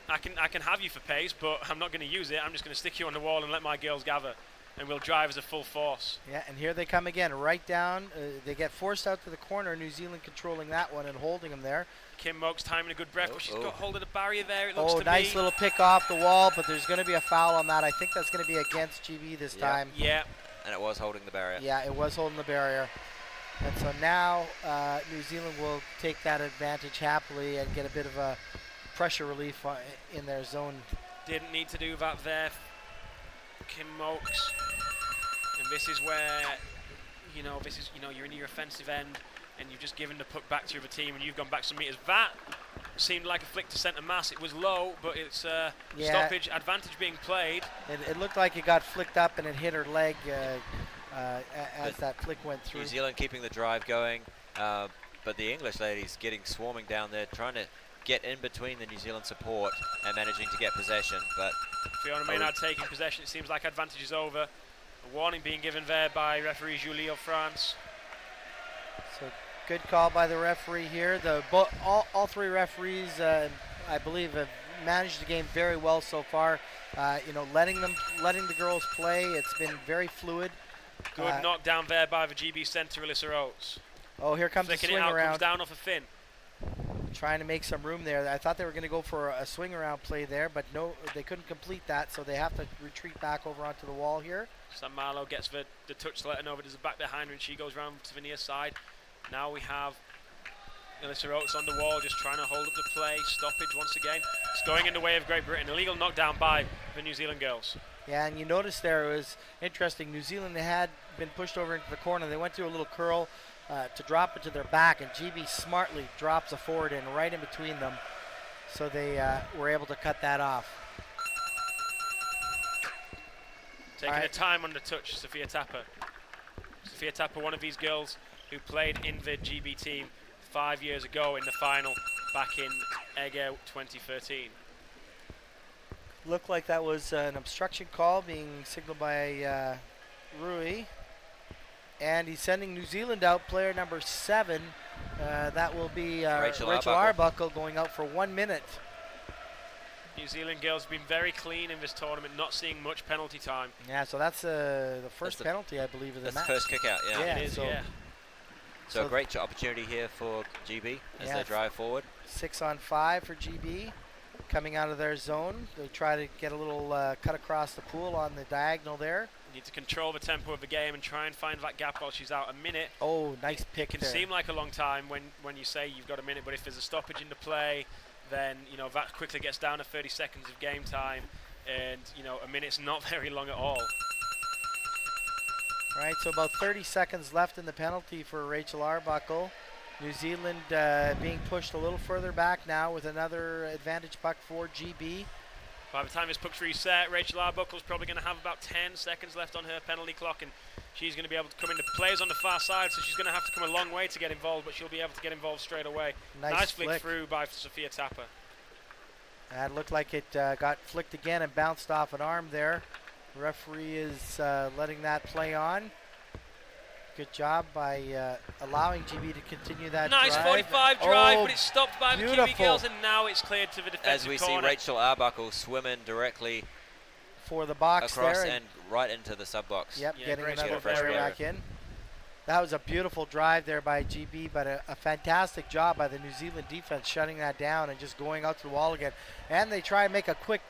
I can have you for pace, but I'm not going to use it. I'm just going to stick you on the wall and let my girls gather, and we'll drive as a full force. Yeah, and here they come again, right down. They get forced out to the corner. New Zealand controlling that one and holding them there. Kim Mokes timing a good breath, but she's got hold of the barrier there, it looks to nice me. little pick off the wall, but there's going to be a foul on that. I think that's going to be against GB this time. Yeah. And it was holding the barrier. Yeah, it was holding the barrier. And so now New Zealand will take that advantage happily and get a bit of a pressure relief in their zone. Didn't need to do that there, Kim Mokes. And this is where, you're in your offensive end and you've just given the puck back to your other team and you've gone back some meters. That seemed like a flick to centre mass. It was low, but it's stoppage, advantage being played. It looked like it got flicked up and it hit her leg as that flick went through. New Zealand keeping the drive going, but the English ladies swarming down there, trying to get in between the New Zealand support and managing to get possession. But Fiona Maynard taking possession. It seems like advantage is over. A warning being given there by referee Julie of France. So good call by the referee here. All three referees, I believe, have managed the game very well so far. Letting the girls play. It's been very fluid. Good knockdown there by the GB centre, Alyssa Oates. Oh, here comes the Flicking swing it out, around. comes down off a fin. Trying to make some room there. I thought they were going to go for a swing around play there, but no, they couldn't complete that, so they have to retreat back over onto the wall here. Sam Marlowe gets the touch to let her know that there's a back behind her and she goes round to the near side. Now we have Alyssa Oates on the wall just trying to hold up the play. Stoppage once again. It's going in the way of Great Britain. Illegal knockdown by the New Zealand girls. Yeah, and you notice there it was interesting. New Zealand had been pushed over into the corner. They went to a little curl to drop it to their back, and GB smartly drops a forward in right in between them. So they were able to cut that off. Taking a time on the touch, Sophia Tapper. Sophia Tapper, one of these girls who played in the GB team 5 years ago in the final back in Ege 2013. Looked like that was an obstruction call being signaled by Rui. And he's sending New Zealand out, player number 7. That will be Rachel Arbuckle going out for 1 minute. New Zealand girls have been very clean in this tournament, not seeing much penalty time. Yeah, so that's the first penalty, I believe, of the match. That's the first kick out, yeah. It is, So a great opportunity here for GB as they drive forward. 6-on-5 for GB. Coming out of their zone, they try to get a little cut across the pool on the diagonal there. Need to control the tempo of the game and try and find that gap while she's out. A minute. Oh, nice pick It can there. seem like a long time when you say you've got a minute, but if there's a stoppage in the play, then that quickly gets down to 30 seconds of game time, and a minute's not very long at all. All right, so about 30 seconds left in the penalty for Rachel Arbuckle. New Zealand being pushed a little further back now with another advantage puck for GB. By the time this puck's reset, Rachel Arbuckle's probably going to have about 10 seconds left on her penalty clock, and she's going to be able to come in. The players on the far side, so she's going to have to come a long way to get involved, but she'll be able to get involved straight away. Nice flick through by Sophia Tapper. That looked like it got flicked again and bounced off an arm there. The referee is letting that play on. Good job by allowing GB to continue that nice drive. 45 drive, but it's stopped by the Kiwi girls, and now it's cleared to the defensive corner. As we corner. see Rachel Arbuckle swimming directly for the box across there and right into the sub box. Yep, yeah, getting another fresh player back in. That was a beautiful drive there by GB, but a fantastic job by the New Zealand defense shutting that down and just going out to the wall again. And they try and make a quick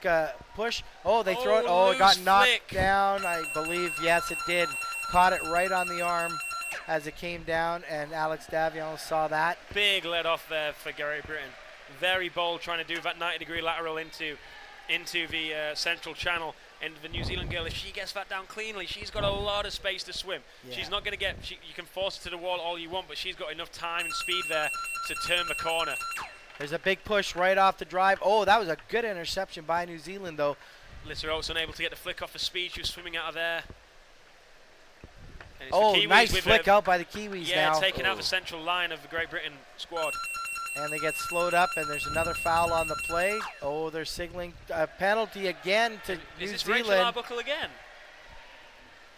push. Oh, they throw it. Oh, it got knocked down, I believe. Yes, it did. Caught it right on the arm as it came down, and Alex Davion saw that. Big let off there for Great Britain. Very bold, trying to do that 90-degree lateral into the central channel. And the New Zealand girl, if she gets that down cleanly, she's got a lot of space to swim. Yeah. She's not going to get, you can force her to the wall all you want, but she's got enough time and speed there to turn the corner. There's a big push right off the drive. Oh, that was a good interception by New Zealand, though. Lissa Oates unable to get the flick off the speed. She was swimming out of there. Oh, nice flick out by the Kiwis now. Yeah, taking out the central line of the Great Britain squad. And they get slowed up, and there's another foul on the play. Oh, they're signaling a penalty again to New Zealand. Is this Rachel Arbuckle again?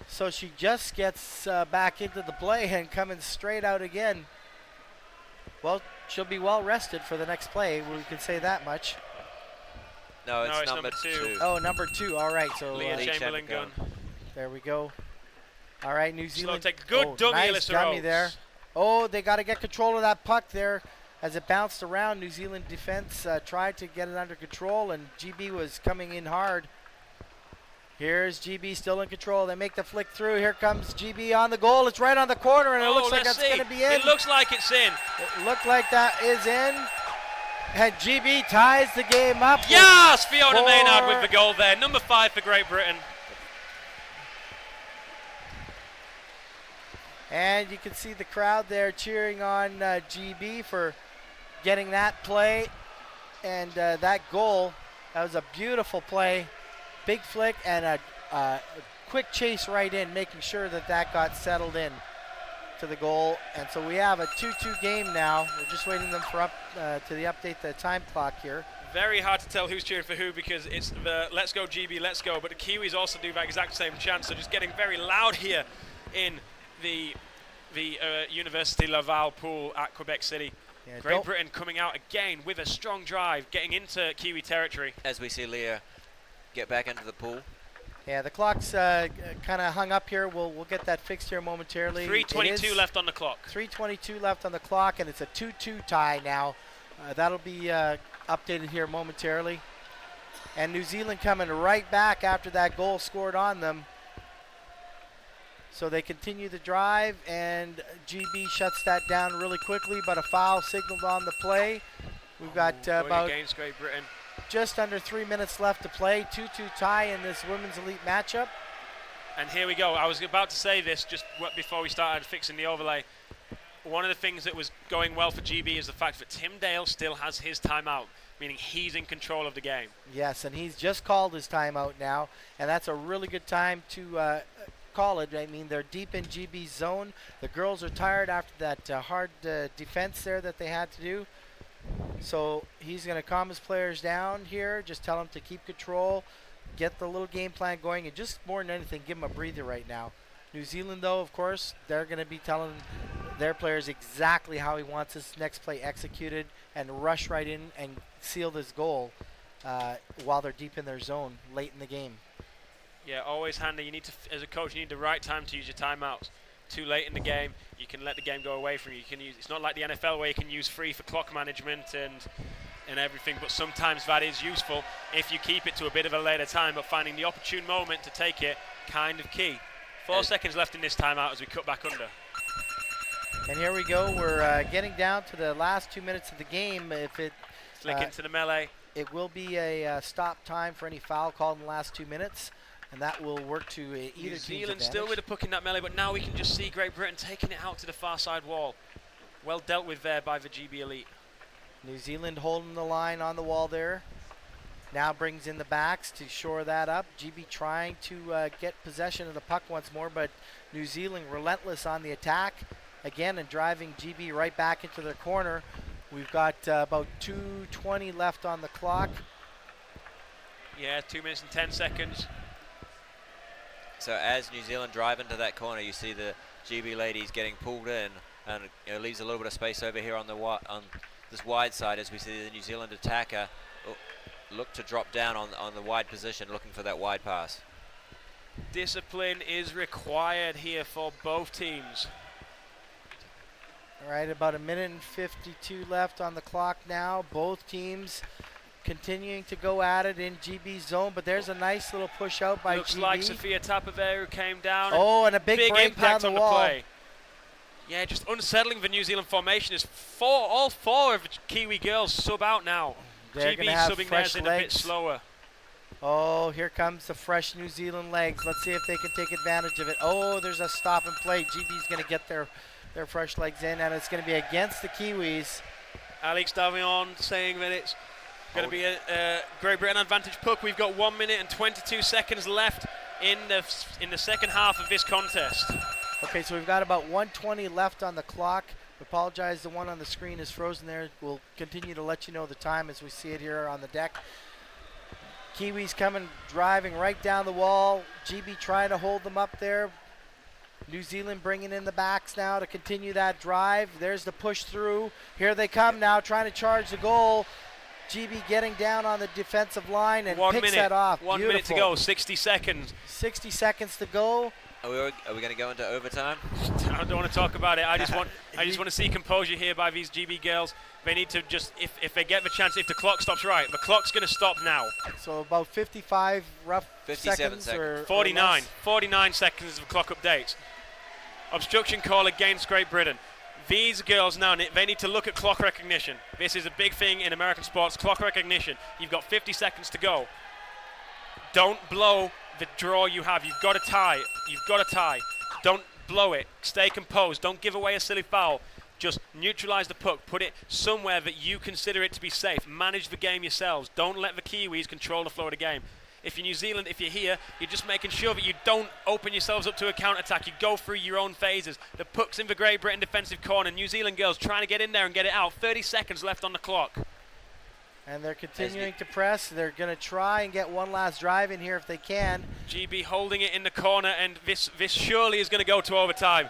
So she just gets back into the play and coming straight out again. Well, she'll be well rested for the next play. We can say that much. No, it's number two. Oh, number 2. All right. So Leah Chamberlain gun. There we go. All right, New Zealand. Slow take good dummy, nice dummy there. Oh, they got to get control of that puck there. As it bounced around, New Zealand defense tried to get it under control, and GB was coming in hard. Here's GB still in control. They make the flick through. Here comes GB on the goal. It's right on the corner, and it looks like that's going to be in. It looks like it's in. It looked like that is in. And GB ties the game up. Yes, Fiona Maynard with the goal there. Number 5 for Great Britain. And you can see the crowd there cheering on GB for getting that play and that goal. That was a beautiful play. Big flick and a quick chase right in, making sure that that got settled in to the goal. And so we have a 2-2 game now. We're just waiting them for to the update the time clock here. Very hard to tell who's cheering for who because it's the let's go GB, let's go. But the Kiwis also do that exact same chant. So just getting very loud here in the University Laval pool at Quebec City. Yeah, Great Britain coming out again with a strong drive, getting into Kiwi territory. As we see Leah get back into the pool. Yeah, the clock's kind of hung up here. We'll get that fixed here momentarily. 3:22 left on the clock. 3:22 left on the clock, and it's a 2-2 tie now. That'll be updated here momentarily. And New Zealand coming right back after that goal scored on them. So they continue the drive, and GB shuts that down really quickly, but a foul signaled on the play. We've got about against Great Britain. Just under 3 minutes left to play. 2-2 tie in this women's elite matchup. And here we go. I was about to say this just before we started fixing the overlay. One of the things that was going well for GB is the fact that Tim Dale still has his timeout, meaning he's in control of the game. Yes, and he's just called his timeout now, and that's a really good time to call it. I mean, they're deep in GB's zone. The girls are tired after that hard defense there that they had to do. So he's going to calm his players down here, just tell them to keep control, get the little game plan going, and just more than anything, give them a breather right now. New Zealand, though, of course, they're going to be telling their players exactly how he wants this next play executed and rush right in and seal this goal while they're deep in their zone late in the game. Yeah, always handy. You need to, as a coach, you need the right time to use your timeouts. Too late in the game, you can let the game go away from you. You can use. It's not like the NFL where you can use free for clock management and everything. But sometimes that is useful if you keep it to a bit of a later time. But finding the opportune moment to take it, kind of key. 4 seconds left in this timeout as we cut back under. And here we go. We're getting down to the last 2 minutes of the game. If it flick into the melee, it will be a stop time for any foul called in the last 2 minutes. and that will work to either New team's Zealand advantage. still with a puck in that melee, but now we can just see Great Britain taking it out to the far side wall. Well dealt with there by the GB Elite. New Zealand holding the line on the wall there. Now brings in the backs to shore that up. GB trying to get possession of the puck once more, but New Zealand relentless on the attack again and driving GB right back into their corner. We've got about 2:20 left on the clock. Yeah, 2 minutes and 10 seconds. So as New Zealand drive into that corner, you see the GB ladies getting pulled in, and leaves a little bit of space over here on the on this wide side as we see the New Zealand attacker look to drop down on the wide position, looking for that wide pass. Discipline is required here for both teams. All right, about 1:52 left on the clock now. Both teams continuing to go at it in GB zone, but there's a nice little push out by Looks GB. like Sophia Tapper there who came down. Oh, and a big break impact down on the wall. play. Yeah, just unsettling the New Zealand formation is all four of the Kiwi girls sub out now. They're GB gonna have subbing fresh theirs in a bit legs. slower. Oh, here comes the fresh New Zealand legs. Let's see if they can take advantage of it. Oh, there's a stop and play. GB's going to get their fresh legs in, and it's going to be against the Kiwis. Alex Davion saying that it's going to be a Great Britain advantage puck. We've got 1 minute and 22 seconds left in the second half of this contest. Okay, so we've got about 1:20 left on the clock. Apologize, the one on the screen is frozen there. We'll continue to let you know the time as we see it here on the deck. Kiwis coming, driving right down the wall. GB trying to hold them up there. New Zealand bringing in the backs now to continue that drive. There's the push through. Here they come now, trying to charge the goal. GB getting down on the defensive line and picks that off. 1 minute to go, 60 seconds. 60 seconds to go. Are we going to go into overtime? I don't want to talk about it. I just want to see composure here by these GB girls. They need to just, if they get the chance, if the clock stops right, the clock's going to stop now. So about 55 rough 57 seconds. Or 49. less. 49 seconds as the clock updates. Obstruction call against Great Britain. These girls now, they need to look at clock recognition. This is a big thing in American sports, clock recognition. You've got 50 seconds to go. Don't blow the draw you have. You've got to tie. You've got to tie. Don't blow it. Stay composed. Don't give away a silly foul. Just neutralize the puck. Put it somewhere that you consider it to be safe. Manage the game yourselves. Don't let the Kiwis control the flow of the game. If you're New Zealand, if you're here, you're just making sure that you don't open yourselves up to a counter-attack. You go through your own phases. The puck's in the Great Britain defensive corner. New Zealand girls trying to get in there and get it out. 30 seconds left on the clock. And they're continuing to press. They're going to try and get one last drive in here if they can. GB holding it in the corner, and this surely is going to go to overtime.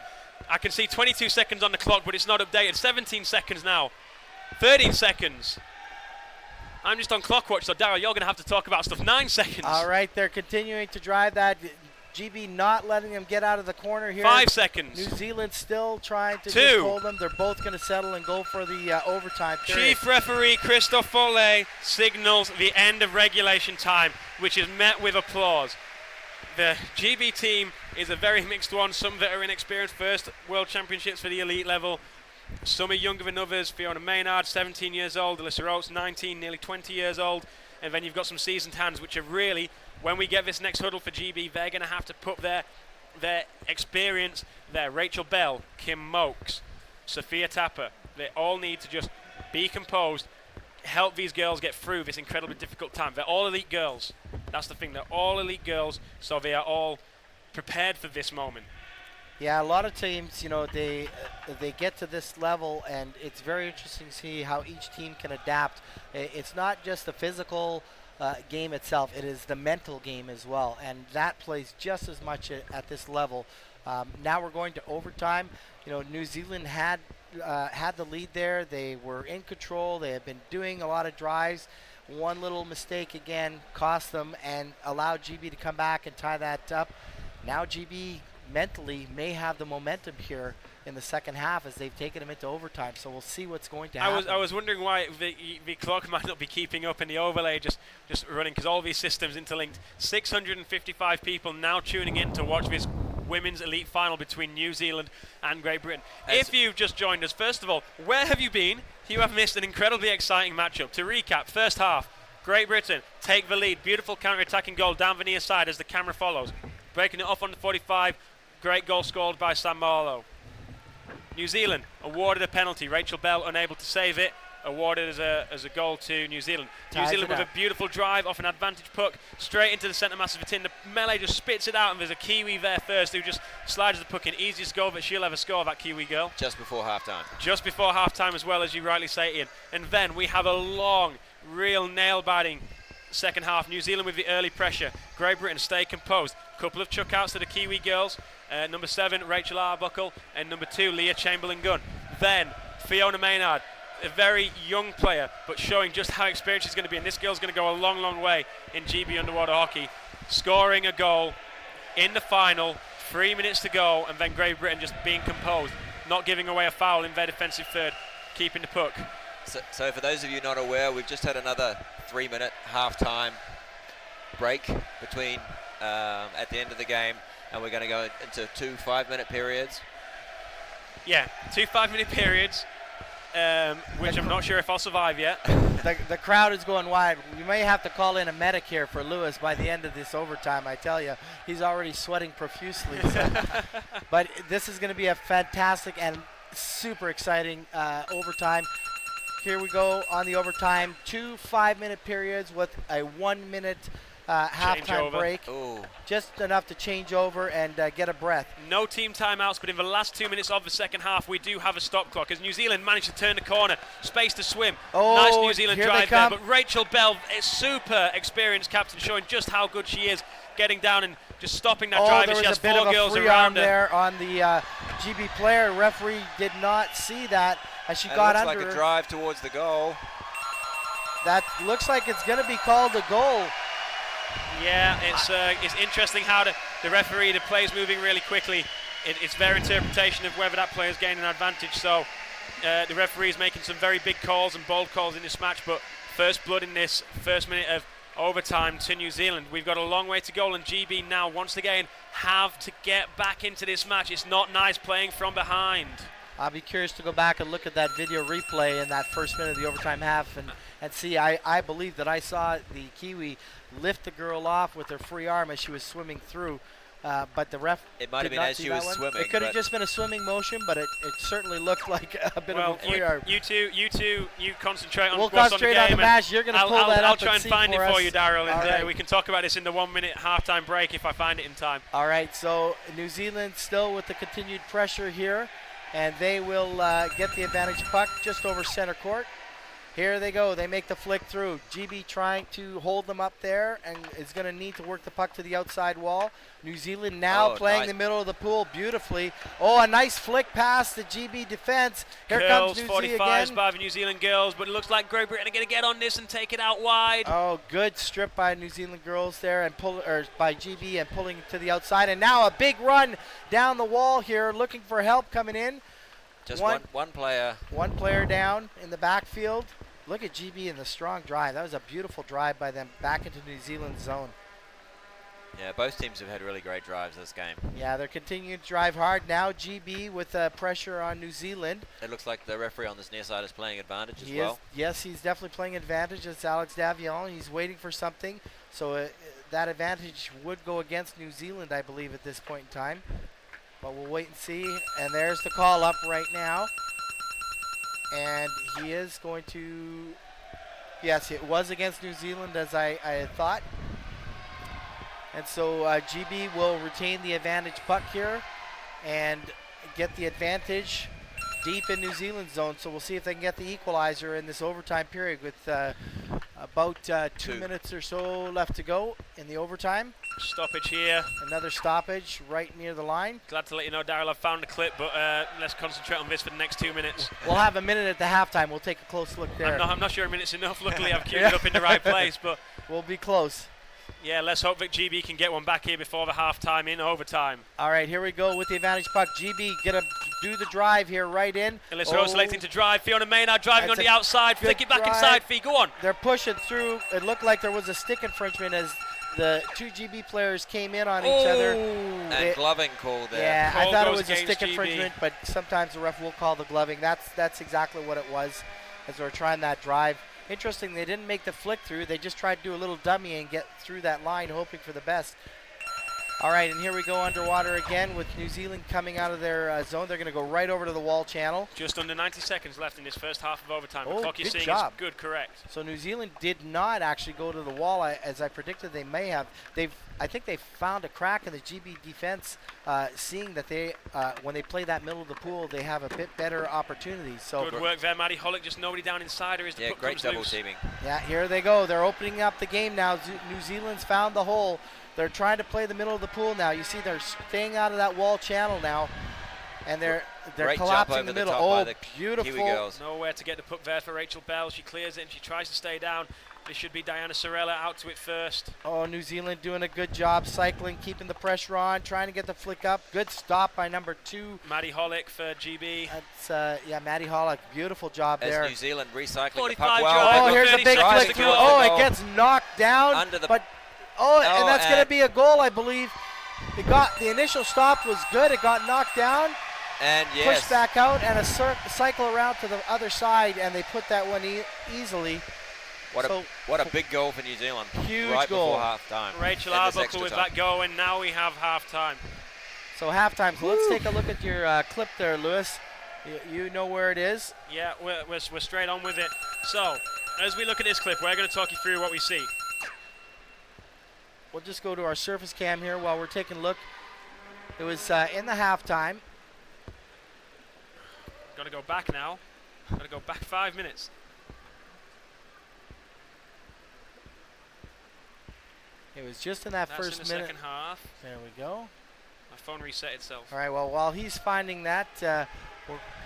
I can see 22 seconds on the clock, but it's not updated. 17 seconds now. 13 seconds. I'm just on clock watch, so Daryl, you're going to have to talk about stuff. 9 seconds. All right, they're continuing to drive that. GB not letting them get out of the corner here. 5 seconds. New Zealand still trying to 2. just hold them. They're both going to settle and go for the overtime period. Chief referee Christophe Follet signals the end of regulation time, which is met with applause. The GB team is a very mixed one. Some that are inexperienced, first World Championships for the elite level. Some are younger than others. Fiona Maynard, 17 years old. Alyssa Oates, 19, nearly 20 years old. And then you've got some seasoned hands, which are really, when we get this next huddle for GB, they're going to have to put their experience there. Rachel Bell, Kim Mokes, Sophia Tapper. They all need to just be composed, help these girls get through this incredibly difficult time. They're all elite girls. That's the thing. They're all elite girls, so they are all prepared for this moment. Yeah, a lot of teams, you know, they get to this level, and it's very interesting to see how each team can adapt. It's not just the physical game itself; it is the mental game as well, and that plays just as much at this level. Now we're going to overtime. You know, New Zealand had the lead there. They were in control. They had been doing a lot of drives. One little mistake again cost them and allowed GB to come back and tie that up. Now GB mentally may have the momentum here in the second half as they've taken them into overtime. So we'll see what's going to happen. I was wondering why the clock might not be keeping up and the overlay just running, because all these systems interlinked. 655 people now tuning in to watch this women's elite final between New Zealand and Great Britain. If you've just joined us, first of all, where have you been? You have missed an incredibly exciting matchup. To recap, first half, Great Britain take the lead. Beautiful counter-attacking goal down the near side as the camera follows. Breaking it off on the 45. Great goal scored by Sam Marlowe. New Zealand awarded a penalty. Rachel Bell unable to save it. Awarded as a goal to New Zealand. New Zealand with a beautiful drive off an advantage puck straight into the centre mass of the tin. The melee just spits it out, and there's a Kiwi there first who just slides the puck in. Easiest goal that she'll ever score, that Kiwi girl. Just before half-time. Just before half-time as well, as you rightly say, Ian. And then we have a long, real nail-biting second half. New Zealand with the early pressure. Great Britain stay composed. Couple of chuck-outs to the Kiwi girls. Number 7, Rachel Arbuckle, and number 2, Leah Chamberlain-Gunn. Then Fiona Maynard, a very young player, but showing just how experienced she's going to be. And this girl's going to go a long, long way in GB underwater hockey, scoring a goal in the final, 3 minutes to go, and then Great Britain just being composed, not giving away a foul in their defensive third, keeping the puck. So for those of you not aware, we've just had another 3-minute half-time break between at the end of the game, and we're going to go into 2 5-minute periods. Yeah, 2 5-minute periods. Which I'm not sure if I'll survive yet. The crowd is going wide. We may have to call in a medic here for Lewis by the end of this overtime. I tell you, he's already sweating profusely. So. But this is going to be a fantastic and super exciting overtime. Here we go on the overtime. 2 5-minute periods with a 1-minute halftime break. Ooh. Just enough to change over and get a breath. No team timeouts, but in the last 2 minutes of the second half, we do have a stop clock as New Zealand managed to turn the corner. Space to swim. Oh, nice New Zealand here drive they come. there, but Rachel Bell is super experienced captain, showing just how good she is, getting down and just stopping that drive. There She was has a bit 4 of girls a free around arm her. there on the GB player. Referee did not see that as she And got it under looks like her. a drive towards the goal. That looks like it's going to be called a goal. Yeah, it's interesting how the referee, the play's moving really quickly. It's their interpretation of whether that player's gaining an advantage. So the referee is making some very big calls and bold calls in this match, but first blood in this first minute of overtime to New Zealand. We've got a long way to go, and GB now once again have to get back into this match. It's not nice playing from behind. I'll be curious to go back and look at that video replay in that first minute of the overtime half and see. I believe that I saw the Kiwi lift the girl off with her free arm as she was swimming through, but the ref It might have did been not as see she that was one. swimming. It could have just been a swimming motion, but it certainly looked like a bit of a free arm. You concentrate on We'll what's concentrate on on the the game. match. You're going to pull that up. I'll try and find it for you, Daryl, and right. we can talk about this in the 1-minute halftime break if I find it in time. All right, so New Zealand still with the continued pressure here, and they will get the advantage puck just over center court. Here they go. They make the flick through. GB trying to hold them up there and is going to need to work the puck to the outside wall. New Zealand now playing nice. the middle of the pool beautifully. Oh, a nice flick past the GB defense. Here Girls, comes New Zealand 45s again. by the New Zealand girls, but it looks like Great Britain are going to get on this and take it out wide. Oh, good strip by New Zealand girls there and by GB and pulling to the outside. And now a big run down the wall here, looking for help coming in. Just one player. One player down in the backfield. Look at GB in the strong drive. That was a beautiful drive by them back into New Zealand's zone. Yeah, both teams have had really great drives this game. Yeah, they're continuing to drive hard. Now GB with pressure on New Zealand. It looks like the referee on this near side is playing advantage as well. Yes, he's definitely playing advantage. It's Alex Davion. He's waiting for something. So that advantage would go against New Zealand, I believe, at this point in time. But we'll wait and see. And there's the call up right now. And he is going to, yes, it was against New Zealand as I had thought. And so GB will retain the advantage puck here and get the advantage deep in New Zealand zone. So we'll see if they can get the equalizer in this overtime period with about 2 minutes or so left to go in the overtime. Stoppage here. Another stoppage right near the line. Glad to let you know, Daryl, I've found the clip, but let's concentrate on this for the next 2 minutes. We'll have a minute at the halftime. We'll take a close look there. I'm not sure a minute's enough. Luckily, I've queued it up in the right place, but we'll be close. yeah, let's hope that GB can get one back here before the halftime in overtime. All right, here we go with the advantage puck. GB gonna do the drive here right in. Alyssa Rowe selecting to drive. Fiona Maynard driving on That's the outside. Flick it back drive. inside, Fee. Go on. They're pushing through. It looked like there was a stick infringement as the two GB players came in on each other. And gloving call there. Yeah, Call I thought it goes was a against stick GB. infringement, but sometimes the ref will call the gloving. That's exactly what it was as they were trying that drive. Interesting, they didn't make the flick through. They just tried to do a little dummy and get through that line, hoping for the best. All right, and here we go underwater again with New Zealand coming out of their zone. They're going to go right over to the wall channel. Just under 90 seconds left in this first half of overtime. Oh, The clock you're good seeing job. is good, correct. So New Zealand did not actually go to the wall as I predicted they may have. I think they found a crack in the GB defense, seeing that they when they play that middle of the pool, they have a bit better opportunities. So Good work there, Maddie Hollick. Just nobody down inside her as the puck great comes double loose. teaming. yeah, here they go. They're opening up the game now. New Zealand's found the hole. They're trying to play the middle of the pool now. You see they're staying out of that wall channel now, and they're Great jump collapsing over the the middle. top Oh, by the beautiful. Kiwi girls. Nowhere to get the puck there for Rachel Bell. She clears it and she tries to stay down. This should be Diana Sorella out to it first. Oh, New Zealand doing a good job cycling, keeping the pressure on, trying to get the flick up. Good stop by number 2. Maddie Hollick for GB. That's Maddie Hollick. Beautiful job As there. New Zealand recycling the 45 puck drive. well. Oh, here's a 30 big seconds flick to through. go. Oh, Goal. it gets knocked down. Under the but and that's going to and- be a goal, I believe. The initial stop was good. It got knocked down, And yes, pushed back out, and a cycle around to the other side, and they put that one easily. what a big goal for New Zealand. Huge right goal. before half time. Rachel And there's Arbuckle extra with time. that go, and now we have half time. So halftime. So let's take a look at your clip there, Lewis. You know where it is. Yeah, we're straight on with it. So, as we look at this clip, we're going to talk you through what we see. We'll just go to our surface cam here while we're taking a look. It was in the halftime. Got to go back now. Got to go back 5 minutes. It was just in that That's first in the minute. second half. There we go. My phone reset itself. All right, well, while he's finding that,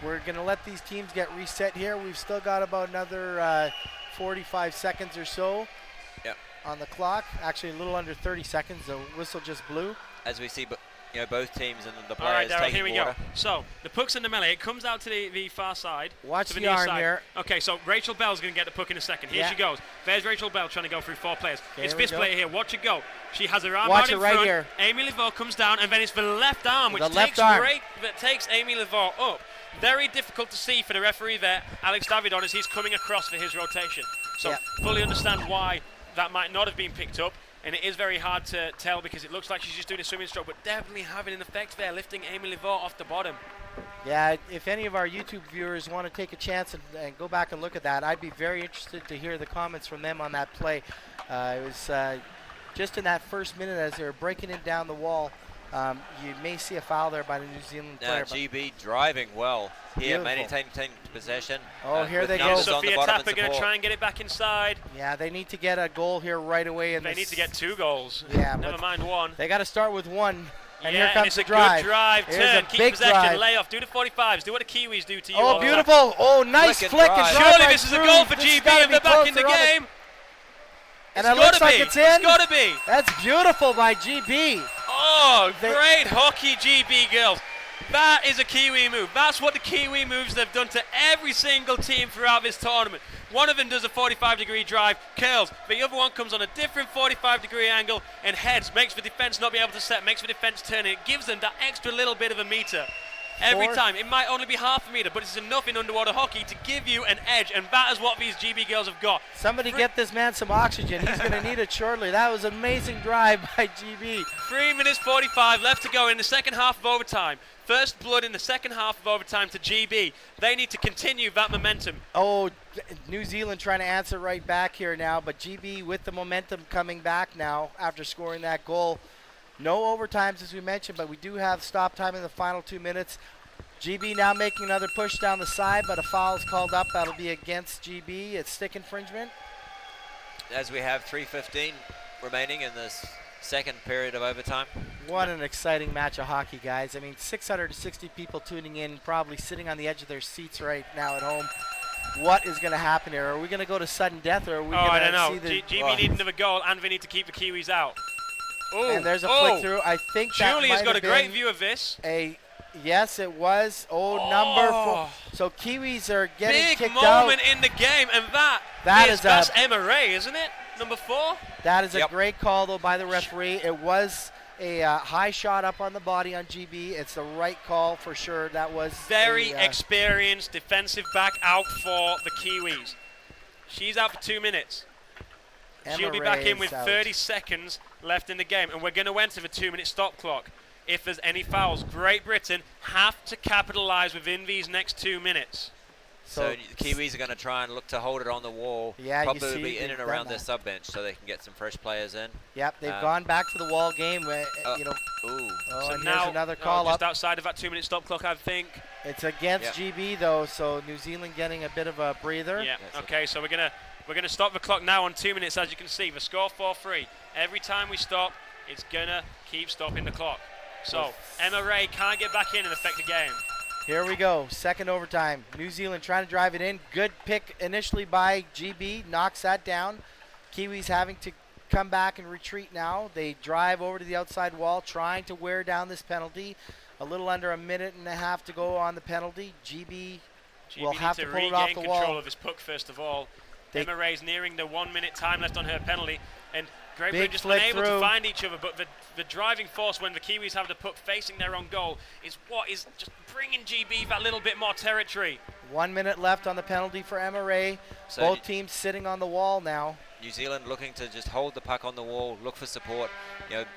we're going to let these teams get reset here. We've still got about another 45 seconds or so on the clock. Actually, a little under 30 seconds. The whistle just blew. As we see, both teams and the All right, players Darryl, taking here we water. go. So, the puck's in the melee. It comes out to the far side. Watch to the near arm side. here. Okay, so Rachel Bell's going to get the puck in a second. Here Yeah. she goes. There's Rachel Bell trying to go through 4 players. Okay, It's here we this go. player here. Watch it go. She has her arm Watch out it in right front. here. Amy Laveau comes down, and then it's the left arm, which The left takes arm. that takes Amy Laveau up. Very difficult to see for the referee there, Alex Davidon, as he's coming across for his rotation. So, Yeah. fully understand why that might not have been picked up. And it is very hard to tell because it looks like she's just doing a swimming stroke, but definitely having an effect there, lifting Amy Laveau off the bottom. Yeah, if any of our YouTube viewers want to take a chance and go back and look at that, I'd be very interested to hear the comments from them on that play. It was just in that first minute as they were breaking it down the wall. You may see a foul there by the New Zealand player. Now but- GB driving well here, Beautiful. maintaining possession. Oh, here with they go. numbers on the Sophia bottom and Tapper going to support. try and get it back inside. Yeah, they need to get a goal here right away. They need to get 2 goals. Yeah, Never but mind 1. they got to start with 1. And yeah, here comes it's the a drive. good drive. Here's Turn, a keep big possession, drive. lay off. Do the 45s. Do what the Kiwis do to you. Oh, all the time. beautiful. Oh, nice Flick and flick. And drive. drive Surely right this is a through. goal for This has GB gotta if be they're back in the closer on game. And It's it looks gotta like be. it's in. It's got to be. That's beautiful by GB. Oh, They- great hockey, GB girls. That is a Kiwi move. That's what the Kiwi moves they've done to every single team throughout this tournament. One of them does a 45-degree drive, curls. The other one comes on a different 45-degree angle and heads, makes the defense not be able to set, makes the defense turn. It gives them that extra little bit of a meter. Every Fourth. time. It might only be half a meter, but it's enough in underwater hockey to give you an edge, and that is what these GB girls have got. Somebody get this man some oxygen. He's going to need it shortly. That was an amazing drive by GB. 3 minutes 45 left to go in the second half of overtime. First blood in the second half of overtime to GB. They need to continue that momentum. Oh, New Zealand trying to answer right back here now, but GB with the momentum coming back now after scoring that goal. No overtimes as we mentioned, but we do have stop time in the final 2 minutes. GB now making another push down the side, but a foul is called up. That'll be against GB. It's stick infringement. As we have 3:15 remaining in this second period of overtime. What an exciting match of hockey, guys. I mean, 660 people tuning in, probably sitting on the edge of their seats right now at home. What is going to happen here? Are we going to go to sudden death, or are we I going don't know. to see the... GB need another goal, and they need to keep the Kiwis out. Oh, And there's a flick through. I think that Julia's might got a have great been view of this. Yes, it was. Number 4. So Kiwis are getting Big kicked moment out. in the game, and That's that's Emma Ray, isn't it? Number 4. That is a Yep. great call, though, by the referee. It was a high shot up on the body on GB. It's the right call for sure. That was Very a, experienced defensive back out for the Kiwis. She's out for 2 minutes. She'll be Emma back in Ray's with out. 30 seconds left in the game, and we're going to enter the 2-minute stop clock. If there's any fouls, Great Britain have to capitalise within these next 2 minutes. So the Kiwis are going to try and look to hold it on the wall. Yeah, you probably see, be in they've and done around their that. sub bench so they can get some fresh players in. Yep, they've gone back to the wall game. You know, Ooh. So and now, here's another call just up. outside of that 2-minute stop clock, I think. It's against GB though, so New Zealand getting a bit of a breather. Yeah. Okay. So we're gonna stop the clock now on 2 minutes. As you can see, the score 4-3. Every time we stop, it's gonna keep stopping the clock. So Emma Ray can't get back in and affect the game. Here we go, second overtime. New Zealand trying to drive it in. Good pick initially by GB, knocks that down. Kiwis having to come back and retreat now. They drive over to the outside wall, trying to wear down this penalty. A little under a minute and a half to go on the penalty. GB will have to pull it off the regain wall. control of his puck first of all. Emma Ray's nearing the 1 minute time left on her penalty, and Great Britain just unable to find each other, but the driving force when the Kiwis have the puck facing their own goal is what is just bringing GB that little bit more territory. 1 minute left on the penalty for Emma Ray. So Both teams sitting on the wall now. New Zealand looking to just hold the puck on the wall, look for support,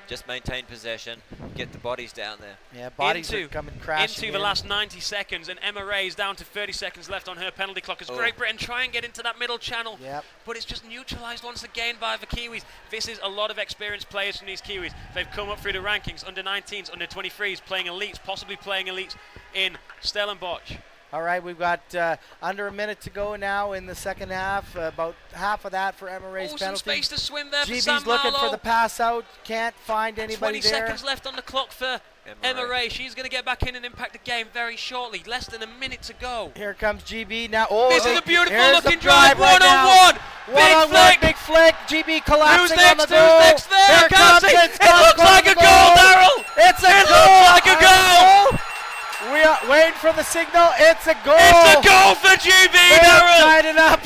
just maintain possession, get the bodies down there. Yeah, bodies are coming crashing into the last 90 seconds, and Emma Ray's down to 30 seconds left on her penalty clock as Great Britain try and get into that middle channel. Yep. But it's just neutralised once again by the Kiwis. This is a lot of experienced players from these Kiwis. They've come up through the rankings, under 19s, under 23s, playing elites, possibly playing elites in Stellenbosch. All right, we've got under a minute to go now in the second half. About half of that for Emma Ray's penalty. Some space to swim there for GB's Sam looking Marlowe. for the pass out. Can't find anybody 20 there. seconds left on the clock for Emma Ray. She's going to get back in and impact the game very shortly. Less than a minute to go. Here comes GB now. This is a beautiful here's looking the drive. right One-on-one. One-on-one, big flick. GB collapsing on the goal. Who's next there? Here I can't see. it It looks like a goal, Daryl. It's a It goal. looks like a goal. We are waiting for the signal. It's a goal. It's a goal for GB, Daryl. Tied it up.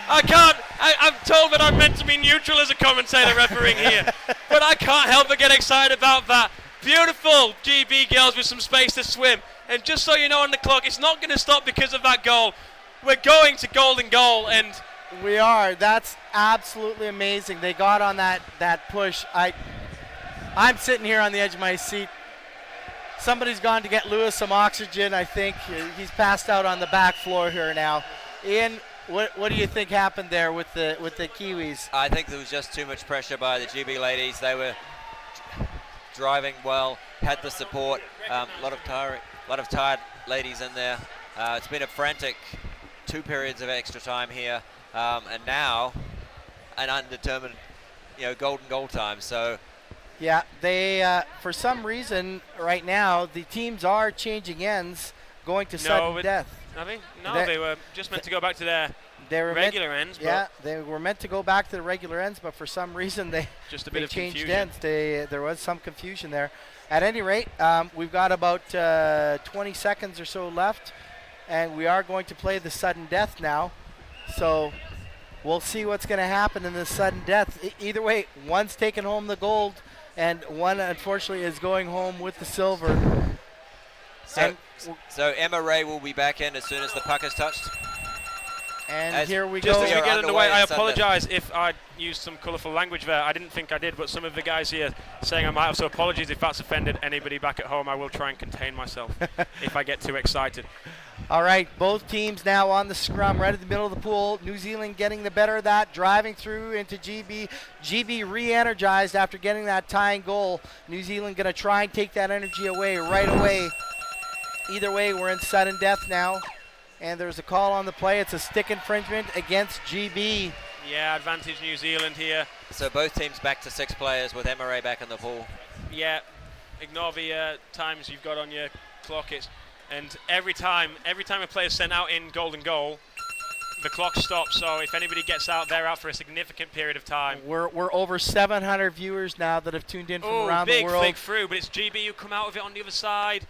I can't. I'm told that I'm meant to be neutral as a commentator refereeing here, but I can't help but get excited about that. Beautiful GB girls with some space to swim. And just so you know on the clock, it's not going to stop because of that goal. We're going to golden goal, and we are. That's absolutely amazing. They got on that push. I'm sitting here on the edge of my seat. Somebody's gone to get Lewis some oxygen, I think. He's passed out on the back floor here now. Ian, what do you think happened there with the Kiwis? I think there was just too much pressure by the GB ladies. They were driving well, had the support. A lot of tired ladies in there. It's been a frantic 2 periods of extra time here, and now an undetermined, golden goal time. So. Yeah, they for some reason right now the teams are changing ends, going to sudden death. They were just meant to go back to their regular ends. Yeah, they were meant to go back to the regular ends, but for some reason they just a bit of changed confusion. ends. There was some confusion there. At any rate, we've got about 20 seconds or so left, and we are going to play the sudden death now. So we'll see what's going to happen in the sudden death. Either way, one's taking home the gold, and one, unfortunately, is going home with the silver. So Emma Ray will be back in as soon as the puck is touched. And here we just go. Just as we get underway, I apologise if I used some colourful language there. I didn't think I did, but some of the guys here saying I might have, so apologies if that's offended anybody back at home. I will try and contain myself if I get too excited. All right, both teams now on the scrum right at the middle of the pool. New Zealand getting the better of that, driving through into GB. GB re-energized after getting that tying goal. New Zealand going to try and take that energy away right away. Either way, we're in sudden death now. And there's a call on the play. It's a stick infringement against GB. Yeah, advantage New Zealand here. So both teams back to 6 players with Emma Ray back in the pool. Yeah, ignore the times you've got on your clock. And every time a player's sent out in golden goal, the clock stops. So if anybody gets out, they're out for a significant period of time. We're over 700 viewers now that have tuned in from around the world. Big flick through, but it's GB who come out of it on the other side.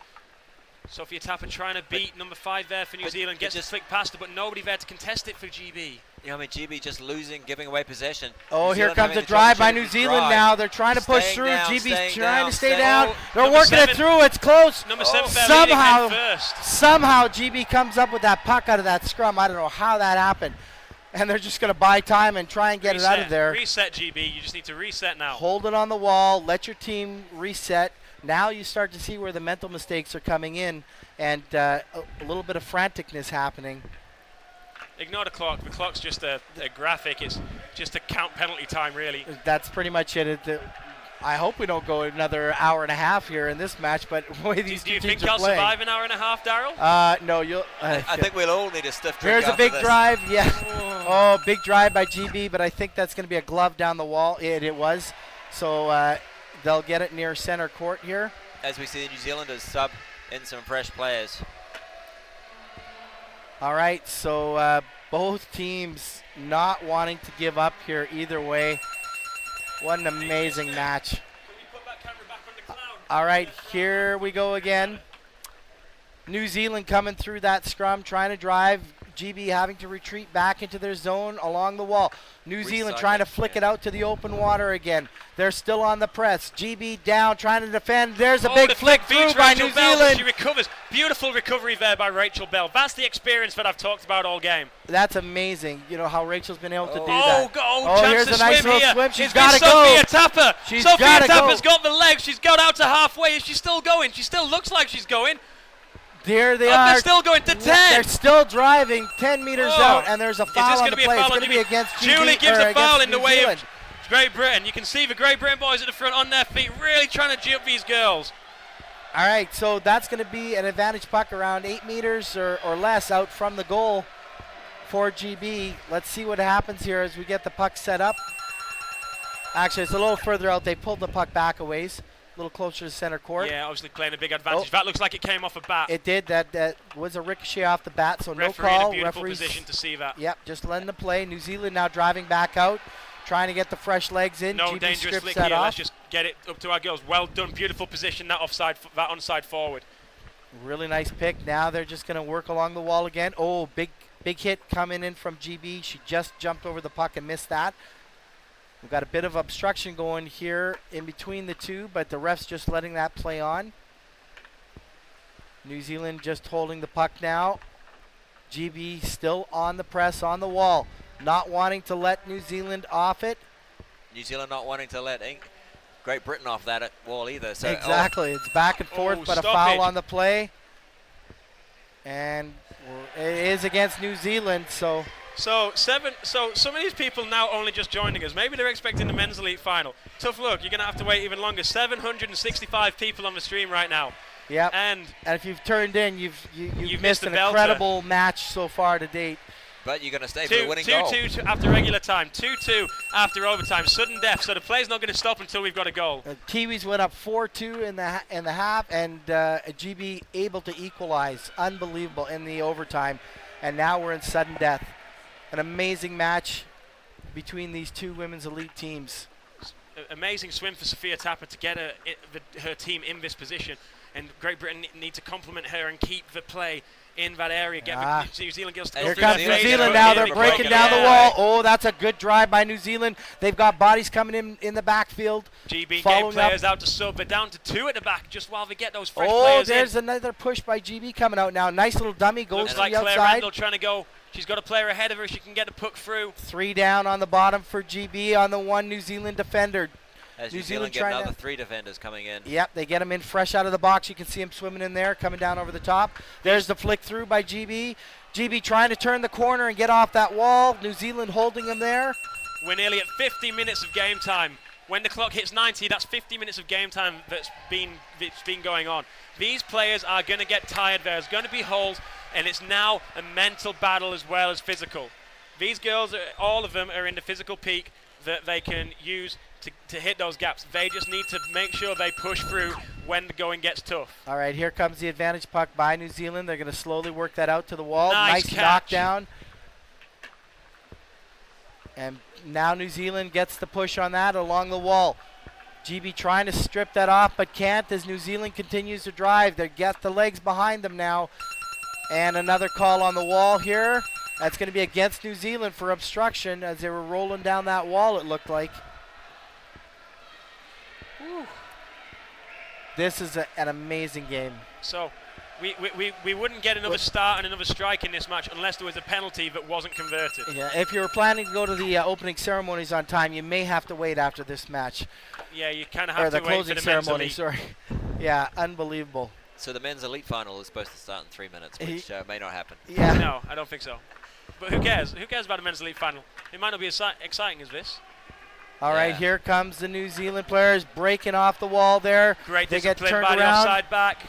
Sophia Tapper trying to beat number 5 there for New Zealand. Gets just flick past her, but nobody there to contest it for GB. GB just losing, giving away possession. Oh, here comes a drive by New Zealand now. They're trying to push through. GB's trying to stay down. They're working it through. It's close. Number 7 somehow GB comes up with that puck out of that scrum. I don't know how that happened. and they're just going to buy time and try and get it out of there. Reset, GB. You just need to reset now. Hold it on the wall. Let your team reset. Now you start to see where the mental mistakes are coming in, and a little bit of franticness happening. Ignore the clock. The clock's just a graphic. It's just a count penalty time, really. That's pretty much it. I hope we don't go another hour and a half here in this match, but the way these do you two think teams are I'll playing. survive an hour and a half, Daryl? No, you'll. I think we'll all need a stiff drink. Here's a after big this. drive. Yeah. Oh, big drive by GB, but I think that's going to be a glove down the wall. It was. So they'll get it near center court here. As we see the New Zealanders sub in some fresh players. All right, so both teams not wanting to give up here either way. What an amazing match. Can you put that camera back on the cloud? All right, here we go again. New Zealand coming through that scrum, trying to drive. GB having to retreat back into their zone along the wall. New Zealand trying to flick it out to the open water again. They're still on the press. GB down, trying to defend. There's a big flick through by New Zealand. She recovers. Beautiful recovery there by Rachel Bell. That's the experience that I've talked about all game. That's amazing. You know how Rachel's been able to do that. Chance here's to a nice swim little here. swim. She's It's got to been go. Sophia Tapper. Sophia Tapper's got the legs. She's got out to halfway. Is she still going? She still looks like she's going. There they are. They're still going to 10. They're still driving 10 meters out, and there's a foul on the play. It's going to be against GB. Julie gives a foul in the way Zealand. of Great Britain. You can see the Great Britain boys at the front on their feet, really trying to jump these girls. All right, so that's going to be an advantage puck around 8 meters or less out from the goal for GB. Let's see what happens here as we get the puck set up. Actually, it's a little further out. They pulled the puck back a ways. A little closer to center court. Yeah, obviously playing a big advantage. That looks like it came off a bat. It did. That was a ricochet off the bat, so Referee no call. in a beautiful Referee's position to see that. Yep, just letting the play. New Zealand now driving back out, trying to get the fresh legs in. No GB dangerous strips flick that here. off. Let's just get it up to our girls. Well done, beautiful position. That onside forward. Really nice pick. Now they're just going to work along the wall again. Oh, big hit coming in from GB. She just jumped over the puck and missed that. We've got a bit of obstruction going here in between the two, but the ref's just letting that play on. New Zealand just holding the puck now. GB still on the press on the wall, not wanting to let New Zealand off it. New Zealand not wanting to let Great Britain off that wall either. So Exactly. It's back and forth, but a foul on the play. And it is against New Zealand, so... So some of these people now only just joining us. Maybe they're expecting the men's elite final. Tough luck. You're going to have to wait even longer. 765 people on the stream right now. Yep. And if you've turned in, you've missed an belter. Incredible match so far to date. But you're going to stay for the winning goal. 2-2 after regular time. 2-2 after overtime. Sudden death. So the play's not going to stop until we've got a goal. Kiwis went up 4-2 in the half, and GB able to equalize. Unbelievable in the overtime. And now we're in sudden death. An amazing match between these two women's elite teams. Amazing swim for Sophia Tapper to get her team in this position. And Great Britain need to compliment her and keep the play in that area. Get the New Zealand girls to go Here through comes that New phase. Zealand now. They're breaking down the wall. Oh, that's a good drive by New Zealand. They've got bodies coming in the backfield. GB getting players out to sub. They're down to 2 at the back just while they get those fresh players in. Oh, there's another push by GB coming out now. Nice little dummy goes Looks to like the Claire outside. Randall trying to go. She's got a player ahead of her. She can get the puck through. 3 down on the bottom for GB on the one New Zealand defender. As New Zealand get another 3 defenders coming in. Yep, they get them in fresh out of the box. You can see them swimming in there, coming down over the top. There's the flick through by GB. GB trying to turn the corner and get off that wall. New Zealand holding him there. We're nearly at 50 minutes of game time. When the clock hits 90, that's 50 minutes of game time that's been going on. These players are going to get tired. There's going to be holes, and it's now a mental battle as well as physical. These girls, all of them, are in the physical peak that they can use to hit those gaps. They just need to make sure they push through when the going gets tough. All right, here comes the advantage puck by New Zealand. They're going to slowly work that out to the wall. Nice knockdown. And now New Zealand gets the push on that along the wall. GB trying to strip that off, but can't as New Zealand continues to drive. They get the legs behind them now. And another call on the wall here. That's going to be against New Zealand for obstruction as they were rolling down that wall, it looked like. Whew. This is an amazing game. So We wouldn't get another start and another strike in this match unless there was a penalty that wasn't converted. Yeah, if you were planning to go to the opening ceremonies on time, you may have to wait after this match. Yeah, you kind of Or have the to wait for closing the ceremony, men's sorry. Yeah, unbelievable. So the men's elite final is supposed to start in 3 minutes, which may not happen. Yeah. No, I don't think so. But who cares? Who cares about the men's elite final? It might not be as exciting as this. All right, Yeah. here comes the New Zealand players breaking off the wall there. Great They get discipline turned by the around. offside back.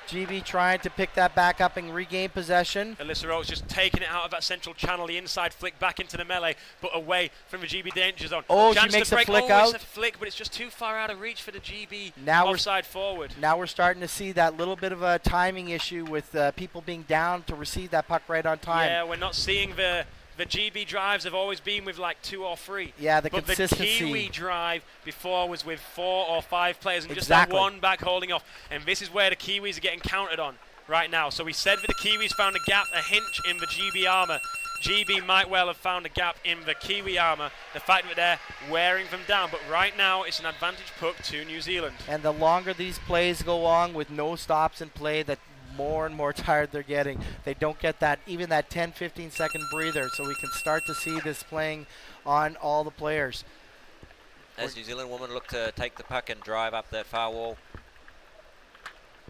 GB trying to pick that back up and regain possession. Alyssa Rose just taking it out of that central channel, the inside flick back into the melee, but away from the GB danger zone. Oh, Chance she makes to a break. flick oh, out. It's a flick, but it's just too far out of reach for the GB Now we're offside forward. Now we're starting to see that little bit of a timing issue with people being down to receive that puck right on time. Yeah, we're not seeing the GB drives have always been with like 2 or 3. Yeah, the but consistency. the Kiwi drive before was with 4 or 5 players and just Exactly. that one back holding off. And this is where the Kiwis are getting counted on right now. So we said that the Kiwis found a gap, a hinge in the GB armour. GB might well have found a gap in the Kiwi armour. The fact that they're wearing them down. But right now it's an advantage puck to New Zealand. And the longer these plays go on with no stops in play, the more and more tired they're getting. They don't get that, even that 10-15 second breather. So we can start to see this playing on all the players. As New Zealand women look to take the puck and drive up that far wall.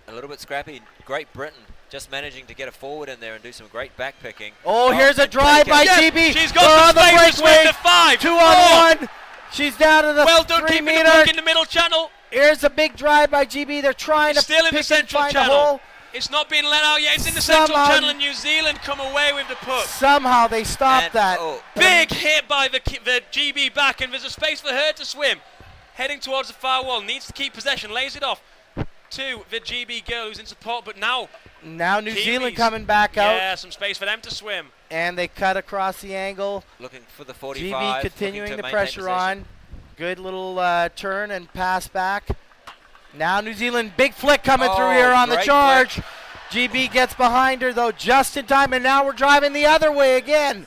A little bit scrappy. Great Britain just managing to get a forward in there and do some great back picking. Oh, here's a and drive take by it. Yes, GB. she's got the space to swim to 5. 2 on 1. She's down to the Well done 3 keeping the meter. puck in the middle channel. Here's a big drive by GB. They're trying It's to still in pick the central and find channel. a hole. It's not being let out yet. It's in the central Somehow- channel and New Zealand come away with the puck. Somehow they stopped And- that. oh. Big hit by the GB back, and there's a space for her to swim. Heading towards the far wall, needs to keep possession, lays it off to the GB girl who's in support, but now Now New Kiwis. Zealand coming back out, yeah, some space for them to swim. and they cut across the angle. Looking for the 45. GB looking continuing to the maintain pressure possession. on. Good little turn and pass back. Now New Zealand, big flick coming through Oh, here on the great charge. GB gets behind her though just in time, and now we're driving the other way again.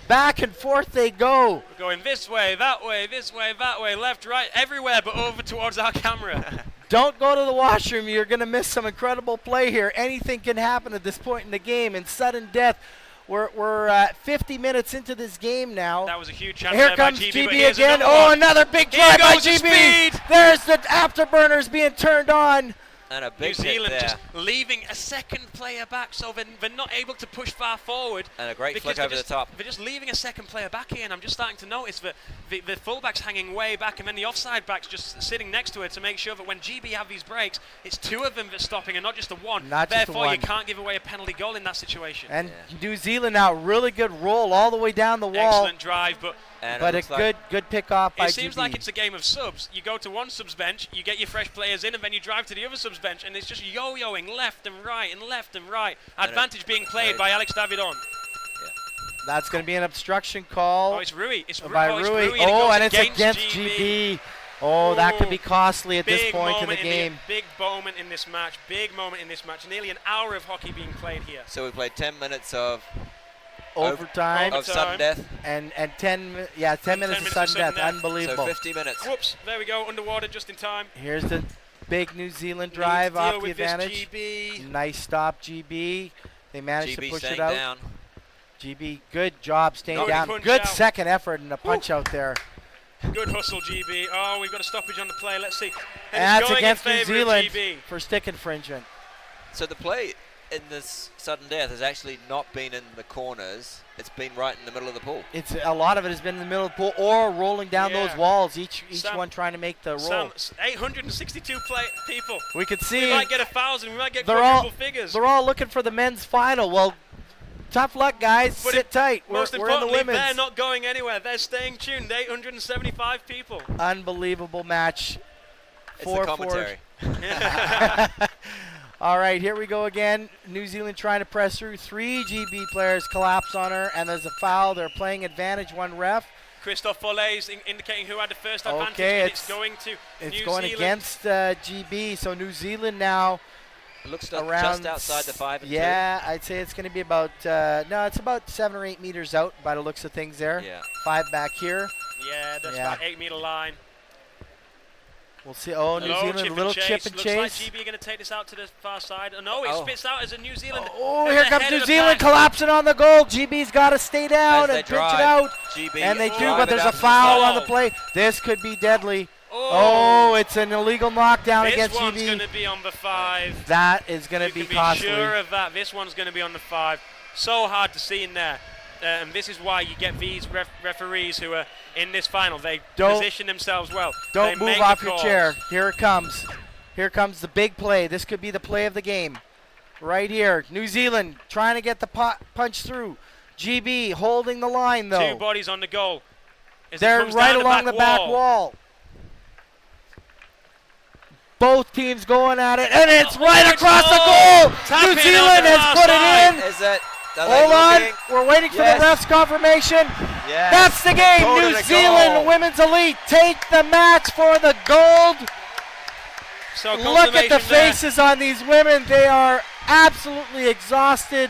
Back and forth they go. We're going this way, that way, this way, that way, left, right, everywhere, but over towards our camera. Don't go to the washroom. You're going to miss some incredible play here. Anything can happen at this point in the game. And sudden death. We're 50 minutes into this game now. That was a huge chance Here there by comes GB, but GB here's again. another Oh, one. another big Here drive by goes the GB. speed. There's the afterburners being turned on. And a New big hit Zealand there. just leaving a second player back, so they're not able to push far forward. And a great because flick they're over the just- top. They're just leaving a second player back here, and I'm just starting to notice that the fullback's hanging way back, and then the offside back's just sitting next to it to make sure that when GB have these breaks, it's 2 of them that's stopping and not just the one. Not just the Therefore, you one. can't give away a penalty goal in that situation. And New Zealand now, really good roll all the way down the wall. Excellent drive, but And But it a looks like good pick off by it seems GB. like it's a game of subs. You go to one subs bench, you get your fresh players in, and then you drive to the other subs bench, and it's just yo-yoing left and right and left and right. And Advantage being played by Alex Davidon. That's going to be an obstruction call. Oh, it's Rui. It's by it's Rui. Rui, and it Oh, goes and it's against GB. GB. Oh, that could be costly at this Big point in the moment game. Big moment in this match. Big moment in this match. Nearly an hour of hockey being played here. So we played 10 minutes of Overtime of sudden death. and 10 minutes of minutes sudden death. So Unbelievable. 50 minutes. Whoops. There we go. Underwater just in time. Here's the big New Zealand Need to drive deal off the with this advantage. GB. Nice stop, GB. They managed to GB push staying it out. down. GB, good job staying Good down. punch Good out. second effort and a punch out there. Good hustle, GB. Oh, we've got a stoppage on the play. Let's see. And that's it's going against in New favour of Zealand GB. for stick infringement. So the play in this sudden death has actually not been in the corners. It's been right in the middle of the pool. It's a lot of it has been in the middle of the pool or rolling down Yeah. those walls. Each Sam- one trying to make the roll. Sam, 862 people. We could We see might get 1,000. We might get they're quadruple all figures. they're all looking for the men's final. Well, tough luck, guys. But Sit tight. Most We're in the importantly, they're women's. not going anywhere. They're staying tuned. 875 people. Unbelievable match. It's the commentary. All right, here we go again. New Zealand trying to press through. 3 GB players collapse on her, and there's a foul. They're playing advantage, one ref. Christophe Follet is indicating who had the first advantage. Okay, and it's going to It's New going Zealand. against GB, so New Zealand now It looks around just outside the 5 and 2. Yeah, I'd say it's going to be about no, it's about 7 or 8 meters out by the looks of things there. Yeah. 5 back here. Yeah, that's Yeah. about 8 meter line. We'll see. Oh, New Zealand, a little chip and Looks chase. like GB are going to take this out to the far side. Oh, no, it spits out as a New Zealand. Oh, at here the comes head New of the Zealand pack. collapsing on the goal. GB's got to stay down As they and pinch drive, it out. GB And they do, drive but it there's out a to the foul on goal. the play. This could be deadly. Oh, Oh, it's an illegal knockdown this against one's GB. going to be on the 5. That is going You to be can costly. be sure of that. This one's going to be on the 5. So hard to see in there. And this is why you get these referees who are in this final. They position themselves well. Don't They move make off the your calls. chair. Here it comes. Here comes the big play. This could be the play of the game. Right here. New Zealand trying to get the punch through. GB holding the line, though. 2 bodies on the goal. As it They're comes right down along the back wall. Both teams going at it, and it's right it's across the goal! goal. Tap New in Zealand on the has far put side. it in. Is that? Hold on. We're waiting for the Yes. ref's confirmation. Yes. That's the game. Go to New the Zealand goal. Women's Elite take the match for the gold. So Look at the confirmation there. faces on these women. They are absolutely exhausted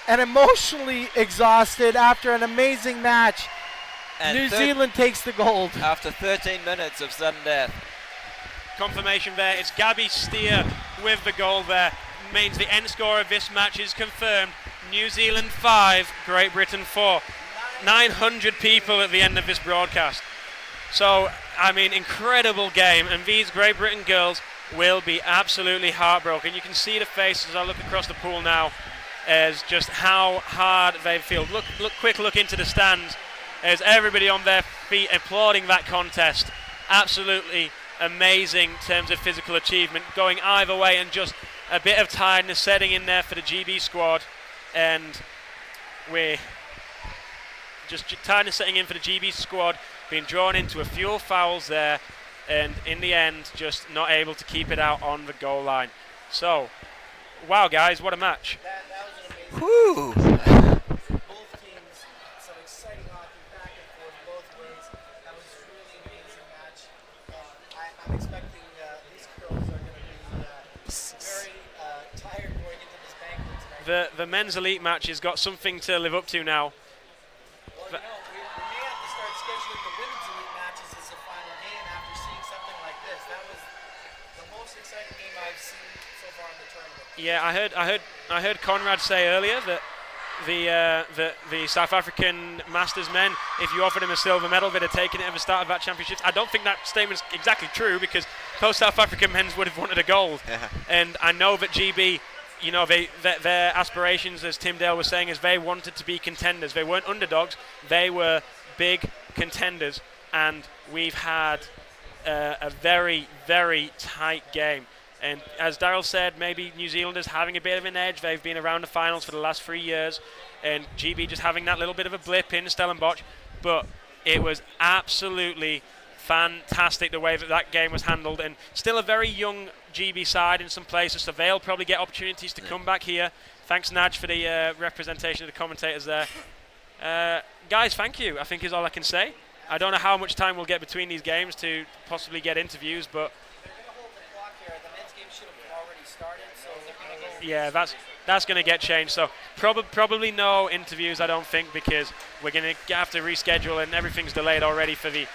and emotionally exhausted after an amazing match. And New Zealand takes the gold. after 13 minutes of sudden death. Confirmation there. It's Gabby Steer with the goal there. Means the end score of this match is confirmed. New Zealand 5, Great Britain 4. 900 people at the end of this broadcast. So, I mean, incredible game. And these Great Britain girls will be absolutely heartbroken. You can see the faces as I look across the pool now as just how hard they feel. Quick look into the stands as everybody on their feet applauding that contest. Absolutely amazing in terms of physical achievement, going either way, and just a bit of tiredness setting in there for the GB squad, and we're just tiredness setting in for the GB squad, being drawn into a few fouls there, and in the end just not able to keep it out on the goal line. So, wow guys, what a match. That was an amazing Whew. both teams, some exciting hockey back and forth both ways. That was a really amazing match. I'm expecting these girls are going to be very tired going into this banquet tonight. The men's elite match has got something to live up to now. Well, you know, we may have to start scheduling the women's elite matches as a final game after seeing something like this. That was the most exciting game I've seen so far in the tournament. Yeah, I heard Conrad say earlier that the South African Masters men, if you offered them a silver medal, they'd have taken it at the start of that championship. I don't think that statement's exactly true, because those South African men would have wanted a gold. Yeah. And I know that GB, you know, their aspirations, as Tim Dale was saying, is they wanted to be contenders. They weren't underdogs. They were big contenders. And we've had a very, very tight game. And as Daryl said, maybe New Zealanders having a bit of an edge. They've been around the finals for the last 3 years. And GB just having that little bit of a blip in Stellenbosch. But it was absolutely fantastic the way that game was handled. And still a very young GB side in some places, so they'll probably get opportunities to come back here. Thanks, Naj, for the representation of the commentators there. Guys, thank you, I think is all I can say. I don't know how much time we'll get between these games to possibly get interviews, but They're going to hold the clock here. The men's game should have already started, so they're going to go. yeah, that's going to get changed. So probably no interviews, I don't think, because we're going to have to reschedule, and everything's delayed already for the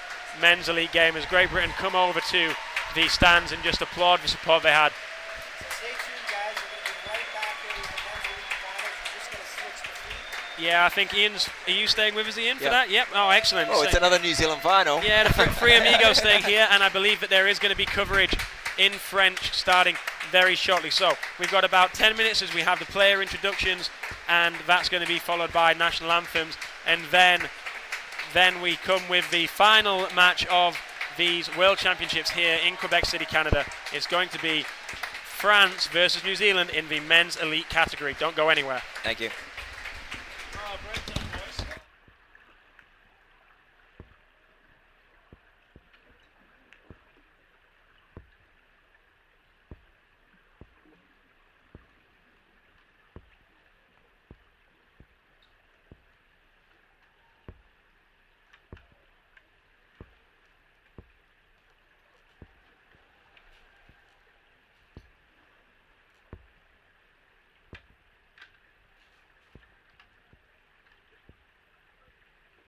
men's elite game as Great Britain come over to the stands and just applaud the support they had. Stay tuned, guys. We're going to be right back here with the men's elite finals. We're just going to switch the feet. Yeah, I think are you staying with us, Ian, for Yep. that? Yep. Oh, excellent. Oh, it's another New Zealand final. Yeah, the three amigos staying here, and I believe that there is going to be coverage in French starting very shortly. So we've got about 10 minutes as we have the player introductions, and that's going to be followed by national anthems, and then we come with the final match of these World Championships here in Quebec City, Canada. It's going to be France versus New Zealand in the men's elite category. Don't go anywhere. Thank you.